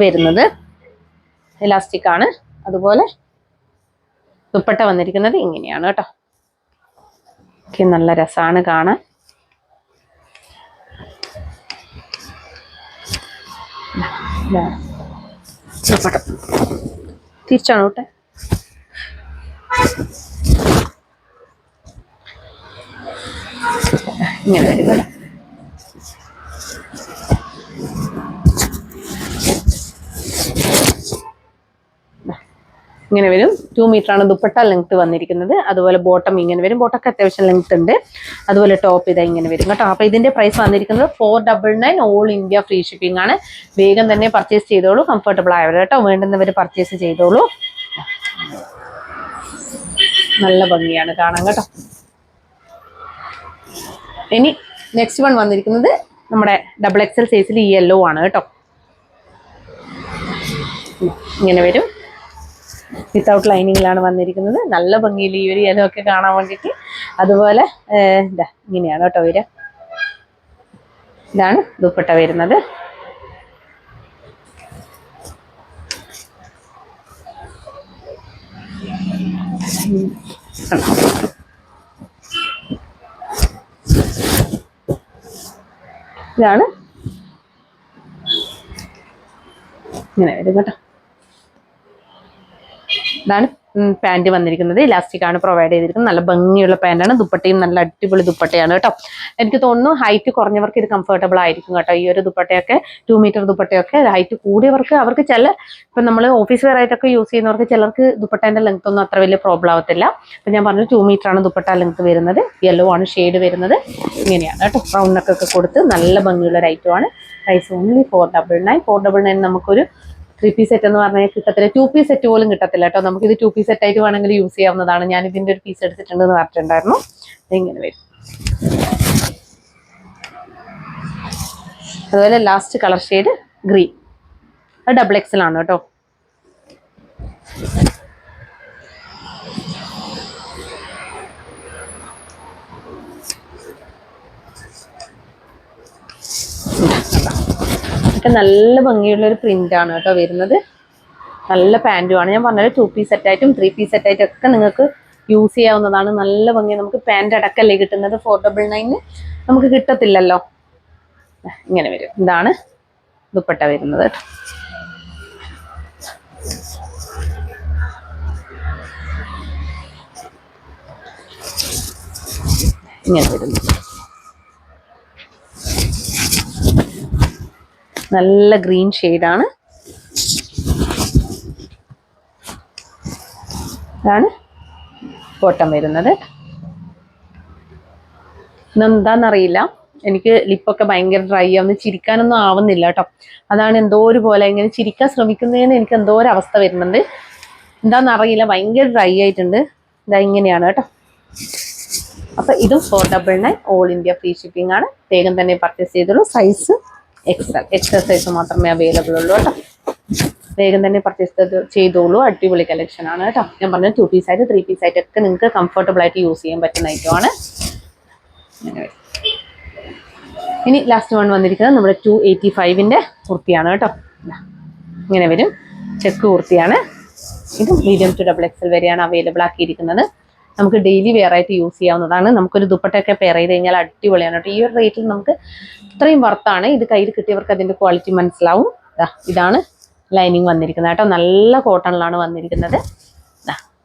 വരുന്നത്. ഇലാസ്റ്റിക് ആണ്. അതുപോലെ ദുപ്പട്ട വന്നിരിക്കുന്നത് ഇങ്ങനെയാണ് കേട്ടോ. നല്ല രസമാണ് കാണാൻ. തിരിച്ചാണ് കേട്ടെ. ഇങ്ങനെ വരുന്നത്. ഇങ്ങനെ വരും. 2 മീറ്റർ ആണ് ദുപ്പട്ട ലെങ്ത് വന്നിരിക്കുന്നത്. അതുപോലെ ബോട്ടം ഇങ്ങനെ വരും. ബോട്ടൊക്കെ അത്യാവശ്യം ലെങ്ത് ഉണ്ട്. അതുപോലെ ടോപ്പ് ഇതാ ഇങ്ങനെ വരും കേട്ടോ. അപ്പൊ ഇതിന്റെ പ്രൈസ് വന്നിരിക്കുന്നത് 499 ഓൾ ഇന്ത്യ ഫ്രീ ഷിപ്പിംഗ് ആണ്. വേഗം തന്നെ പർച്ചേസ് ചെയ്തോളൂ. കംഫർട്ടബിൾ ആയവർ കേട്ടോ. വേണ്ടുന്നവർ പർച്ചേസ് ചെയ്തോളൂ. നല്ല ഭംഗിയാണ് കാണാൻ കേട്ടോ. ഇനി നെക്സ്റ്റ് വൺ വന്നിരിക്കുന്നത് നമ്മുടെ XXL സൈസിൽ ഈ യെല്ലോ ആണ് കേട്ടോ. ഇങ്ങനെ വരും. വിത്തൗട്ട് ലൈനിങ്ങിലാണ് വന്നിരിക്കുന്നത്. നല്ല ഭംഗിയിൽ ഈ ഒരു യെല്ലോ ഒക്കെ കാണാൻ വേണ്ടിയിട്ട്. അതുപോലെ ഇങ്ങനെയാണ് കേട്ടോ വരിക. ഇതാണ് ദുപ്പട്ട വരുന്നത്. ഇതാണ് ഇങ്ങനെ വരും കേട്ടോ. ഇതാണ് പാൻറ് വന്നിരിക്കുന്നത്. ഇലാസ്റ്റിക് ആണ് പ്രൊവൈഡ് ചെയ്തിരിക്കുന്നത്. നല്ല ഭംഗിയുള്ള പാൻറ്റാണ്. ദുപ്പട്ടയും നല്ല അടിപൊളി ദുപ്പട്ടയാണ് കേട്ടോ. എനിക്ക് തോന്നുന്നു ഹൈറ്റ് കുറഞ്ഞവർക്ക് ഇത് കംഫർട്ടബിൾ ആയിരിക്കും കേട്ടോ. ഈ ഒരു ദുപ്പട്ടയൊക്കെ 2 മീറ്റർ ദുപ്പട്ടയൊക്കെ. ഹൈറ്റ് കൂടിയവർക്ക് അവർക്ക് ഇപ്പം നമ്മൾ ഓഫീസ് വെയർ ആയിട്ടൊക്കെ യൂസ് ചെയ്യുന്നവർക്ക് ചിലർക്ക് ദുപ്പട്ടേൻ്റെ ലെങ്ത് ഒന്നും അത്ര വലിയ പ്രോബ്ലം ആവത്തില്ല. അപ്പം ഞാൻ പറഞ്ഞു 2 മീറ്റർ ആണ് ദുപ്പട്ട ലെങ്ത് വരുന്നത്. യെല്ലോ ആണ് ഷെയ്ഡ് വരുന്നത്. ഇങ്ങനെയാണ് കേട്ടോ. റൗണ്ടൊക്കെ കൊടുത്ത് നല്ല ഭംഗിയുള്ള ഒരു ഐറ്റമാണ്. Price only 499. 499 നമുക്കൊരു 3 പീസ് സെറ്റ് എന്ന് പറഞ്ഞാൽ കിട്ടത്തില്ല. 2 പീസ് സെറ്റ് പോലും കിട്ടത്തില്ല കേട്ടോ. നമുക്കിത് 2 പീസ് സെറ്റ് ആയിട്ട് വേണമെങ്കിൽ യൂസ് ചെയ്യാവുന്നതാണ്. ഞാൻ ഇതിന്റെ ഒരു പീസ് എടുത്തിട്ടുണ്ടെന്ന് പറഞ്ഞിട്ടുണ്ടായിരുന്നു. ഇങ്ങനെ വരും. അതുപോലെ ലാസ്റ്റ് കളർ ഷെയ്ഡ് ഗ്രീൻ. അത് XXL ആണ് കേട്ടോ. നല്ല ഭംഗിയുള്ള ഒരു പ്രിന്റ് ആണ് കേട്ടോ വരുന്നത്. നല്ല പാൻറ്റുമാണ്. ഞാൻ പറഞ്ഞത് 2 പീസ് സെറ്റായിട്ടും 3 പീസ് സെറ്റായിട്ടും ഒക്കെ നിങ്ങൾക്ക് യൂസ് ചെയ്യാവുന്നതാണ്. നല്ല ഭംഗി. നമുക്ക് പാൻറ് അടക്കല്ലേ കിട്ടുന്നത്. 499 നമുക്ക് കിട്ടത്തില്ലല്ലോ. ഇങ്ങനെ വരും. ഇതാണ് ദുപ്പട്ട വരുന്നത് കേട്ടോ. ഇങ്ങനെ വരുന്നു. നല്ല ഗ്രീൻ ഷെയ്ഡാണ്. ഇതാണ് ബോട്ടം വരുന്നത്. ഇന്നെന്താണെന്നറിയില്ല, എനിക്ക് ലിപ്പൊക്കെ ഭയങ്കര ഡ്രൈ ആവുന്നു. ചിരിക്കാനൊന്നും ആവുന്നില്ല കേട്ടോ. അതാണ് എന്തോ ഒരു പോലെ ഇങ്ങനെ ചിരിക്കാൻ ശ്രമിക്കുന്നതിന് എനിക്ക് എന്തോ ഒരു അവസ്ഥ വരുന്നുണ്ട്. എന്താണെന്നറിയില്ല, ഭയങ്കര ഡ്രൈ ആയിട്ടുണ്ട്. ഇതാ ഇങ്ങനെയാണ് കേട്ടോ. അപ്പം ഇതും 499 ഓൾ ഇന്ത്യ ഫ്രീ ഷിപ്പിംഗ് ആണ്. വേഗം തന്നെ പർച്ചേസ് ചെയ്തോളൂ. സൈസ് XL സൈസ് മാത്രമേ അവൈലബിൾ ഉള്ളൂ കേട്ടോ. വേഗം തന്നെ പർച്ചേസ് ചെയ്തോളൂ. അടിപൊളി കളക്ഷൻ ആണ് കേട്ടോ. ഞാൻ പറഞ്ഞ 2 പീസ് ആയിട്ട് 3 പീസ് ആയിട്ട് ഒക്കെ നിങ്ങൾക്ക് കംഫർട്ടബിൾ ആയിട്ട് യൂസ് ചെയ്യാൻ പറ്റുന്ന ഐറ്റമാണ്. ഇനി ലാസ്റ്റ് വൺ വന്നിരിക്കുന്നത് നമ്മുടെ 285ന്റെ കുർത്തിയാണ് കേട്ടോ. ഇങ്ങനെ വരും. ചെക്ക് കുർത്തിയാണ്. ഇത് മീഡിയം ടു XXL വരെയാണ് അവൈലബിൾ ആക്കിയിരിക്കുന്നത്. നമുക്ക് ഡെയിലി വെയർ ആയിട്ട് യൂസ് ചെയ്യാവുന്നതാണ്. നമുക്കൊരു ദുപ്പട്ടയൊക്കെ പെയർ ചെയ്ത് കഴിഞ്ഞാൽ അടിപൊളിയാണ് കേട്ടോ. ഈ ഒരു റേറ്റിൽ നമുക്ക് ഇത്രയും വർത്താണ്. ഇത് കയ്യിൽ കിട്ടിയവർക്ക് അതിൻ്റെ ക്വാളിറ്റി മനസ്സിലാവും. ഇതാണ് ലൈനിങ് വന്നിരിക്കുന്നത് കേട്ടോ. നല്ല കോട്ടണിലാണ് വന്നിരിക്കുന്നത്.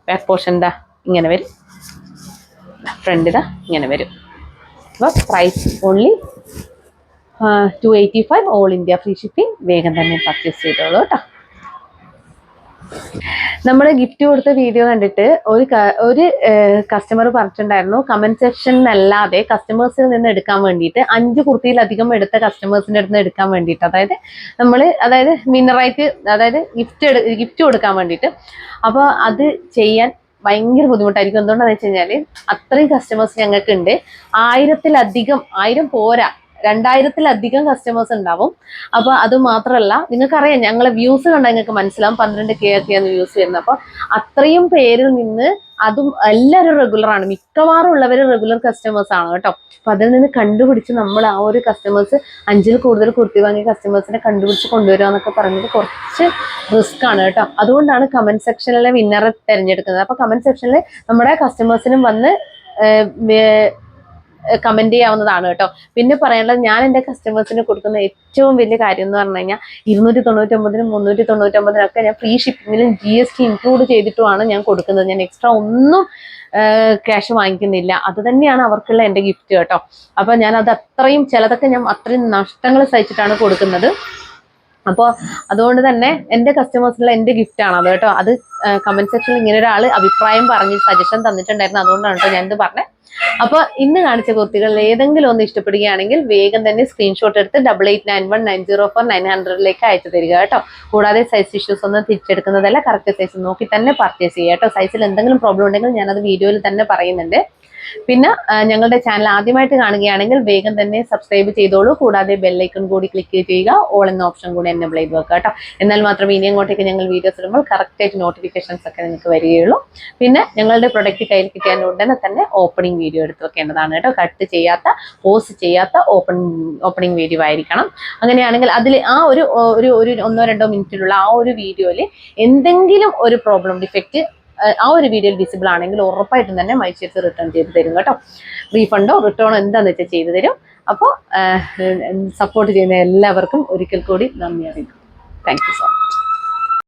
ബാക്ക് പോർഷൻ ഇങ്ങനെ വരും. ഫ്രണ്ട് ഇങ്ങനെ വരും. അപ്പോൾ price only 285 all India free shipping. വേഗം തന്നെ പർച്ചേസ് ചെയ്തോളൂ കേട്ടോ. നമ്മൾ ഗിഫ്റ്റ് കൊടുത്ത വീഡിയോ കണ്ടിട്ട് ഒരു കസ്റ്റമർ പറഞ്ഞിട്ടുണ്ടായിരുന്നു, കമന്റ് സെക്ഷനിലല്ലാതെ കസ്റ്റമേഴ്സിൽ നിന്ന് എടുക്കാൻ വേണ്ടിയിട്ട് 5 കുർത്തിയിലധികം എടുത്ത കസ്റ്റമേഴ്സിന്റെ അടുത്ത് നിന്ന് എടുക്കാൻ വേണ്ടിയിട്ട്, അതായത് വിന്നറായിട്ട്, അതായത് ഗിഫ്റ്റ് കൊടുക്കാൻ വേണ്ടിയിട്ട്. അപ്പോൾ അത് ചെയ്യാൻ ഭയങ്കര ബുദ്ധിമുട്ടായിരിക്കും. എന്തുകൊണ്ടാണെന്ന് വെച്ച് കഴിഞ്ഞാൽ അത്രയും കസ്റ്റമേഴ്സ് ഞങ്ങൾക്ക് ഉണ്ട്. 1000-ലധികം, 1000 പോരാ, 2000-ലധികം കസ്റ്റമേഴ്സ് ഉണ്ടാവും. അപ്പോൾ അത് മാത്രമല്ല, നിങ്ങൾക്കറിയാം, ഞങ്ങളെ വ്യൂസ് കണ്ടാൽ നിങ്ങൾക്ക് മനസ്സിലാവും 12K ഒക്കെയാണ് വ്യൂസ് വരുന്നത്. അപ്പോൾ അത്രയും പേരിൽ നിന്ന് അതും എല്ലാവരും റെഗുലറാണ്. മിക്കവാറും ഉള്ളവർ റെഗുലർ കസ്റ്റമേഴ്സ് ആണ് കേട്ടോ. അപ്പോൾ അതിൽ നിന്ന് കണ്ടുപിടിച്ച് നമ്മൾ ആ ഒരു കസ്റ്റമേഴ്സ് 5-ൽ കൂടുതൽ കുർത്തി വാങ്ങിയ കസ്റ്റമേഴ്സിനെ കണ്ടുപിടിച്ച് കൊണ്ടുവരിക എന്നൊക്കെ പറയുന്നത് കുറച്ച് റിസ്ക് ആണ് കേട്ടോ. അതുകൊണ്ടാണ് കമന്റ് സെക്ഷനിലെ വിന്നറെ തിരഞ്ഞെടുക്കുന്നത്. അപ്പോൾ കമന്റ് സെക്ഷനിൽ നമ്മുടെ കസ്റ്റമേഴ്സിനും വന്ന് കമന്റ് ചെയ്യാവുന്നതാണ് കേട്ടോ. പിന്നെ പറയാനുള്ളത്, ഞാൻ എൻ്റെ കസ്റ്റമേഴ്സിന് കൊടുക്കുന്ന ഏറ്റവും വലിയ കാര്യം എന്ന് പറഞ്ഞു കഴിഞ്ഞാൽ 299-നും 399-നും ഞാൻ ഫ്രീ ഷിപ്പിങ്ങിലും GST ഇൻക്ലൂഡ് ചെയ്തിട്ടുമാണ് ഞാൻ കൊടുക്കുന്നത്. ഞാൻ എക്സ്ട്രാ ഒന്നും ക്യാഷ് വാങ്ങിക്കുന്നില്ല. അത് തന്നെയാണ് അവർക്കുള്ള എൻ്റെ ഗിഫ്റ്റ് കേട്ടോ. അപ്പോൾ ഞാൻ അത് അത്രയും, ചിലതൊക്കെ ഞാൻ അത്രയും നഷ്ടങ്ങൾ സഹിച്ചിട്ടാണ് കൊടുക്കുന്നത്. അപ്പോൾ അതുകൊണ്ട് തന്നെ എൻ്റെ കസ്റ്റമേഴ്സിനുള്ള എൻ്റെ ഗിഫ്റ്റ് ആണ് അത് കേട്ടോ. അത് കമന്റ് സെക്ഷനിൽ ഇങ്ങനെ ഒരാൾ അഭിപ്രായം പറഞ്ഞ് സജഷൻ തന്നിട്ടുണ്ടായിരുന്നു, അതുകൊണ്ടാണ് കേട്ടോ ഞാൻ ഇത് പറഞ്ഞത്. അപ്പൊ ഇന്ന് കാണിച്ച കുർത്തികളിൽ ഏതെങ്കിലും ഒന്ന് ഇഷ്ടപ്പെടുകയാണെങ്കിൽ വേഗം തന്നെ സ്ക്രീൻഷോട്ട് എടുത്ത് 8891904900 അയച്ചു തരിക കേട്ടോ. കൂടാതെ സൈസ് ഇഷ്യൂസ് ഒന്നും തിരിച്ചെടുക്കുന്നതല്ല, കറക്റ്റ് സൈസ് നോക്കി തന്നെ പർച്ചേസ് ചെയ്യുക കേട്ടോ. സൈസിൽ എന്തെങ്കിലും പ്രോബ്ലം ഉണ്ടെങ്കിൽ ഞാനത് വീഡിയോയിൽ തന്നെ പറയുന്നുണ്ട്. പിന്നെ ഞങ്ങളുടെ ചാനൽ ആദ്യമായിട്ട് കാണുകയാണെങ്കിൽ വേഗം തന്നെ സബ്സ്ക്രൈബ് ചെയ്തോളൂ. കൂടാതെ ബെല്ലൈക്കൺ കൂടി ക്ലിക്ക് ചെയ്യുക, ഓൾ എന്ന ഓപ്ഷൻ കൂടി എനേബിൾ ചെയ്ത് വെക്കുക കേട്ടോ. എന്നാൽ മാത്രമേ ഇനി അങ്ങോട്ടേക്ക് ഞങ്ങൾ വീഡിയോസ് ഇടുമ്പോൾ കറക്റ്റായിട്ട് നോട്ടിഫിക്കേഷൻസ് ഒക്കെ നിങ്ങൾക്ക് വരികയുള്ളൂ. പിന്നെ ഞങ്ങളുടെ പ്രൊഡക്റ്റ് കയ്യിൽ കിട്ടിയാൽ ഉടനെ തന്നെ ഓപ്പണിംഗ് വീഡിയോ എടുത്ത് വെക്കേണ്ടതാണ് കേട്ടോ. കട്ട് ചെയ്യാത്ത, പോസ്റ്റ് ചെയ്യാത്ത ഓപ്പണിംഗ് വീഡിയോ ആയിരിക്കണം. അങ്ങനെയാണെങ്കിൽ അതിൽ ആ ഒരു 1-2 മിനിറ്റിലുള്ള ആ ഒരു വീഡിയോയിൽ എന്തെങ്കിലും ഒരു പ്രോബ്ലം ഡിഫക്റ്റ് ആ ഒരു വീഡിയോയിൽ വിസിബിൾ ആണെങ്കിൽ ഉറപ്പായിട്ടും തന്നെ മൈച്ചേർത്ത് റിട്ടേൺ ചെയ്ത് തരും കേട്ടോ. റീഫണ്ടോ റിട്ടേണോ എന്താണെന്ന് വെച്ചാൽ ചെയ്തു തരും. അപ്പോൾ സപ്പോർട്ട് ചെയ്യുന്ന എല്ലാവർക്കും ഒരിക്കൽ കൂടി നന്ദി അറിയിക്കും. Thank you so much.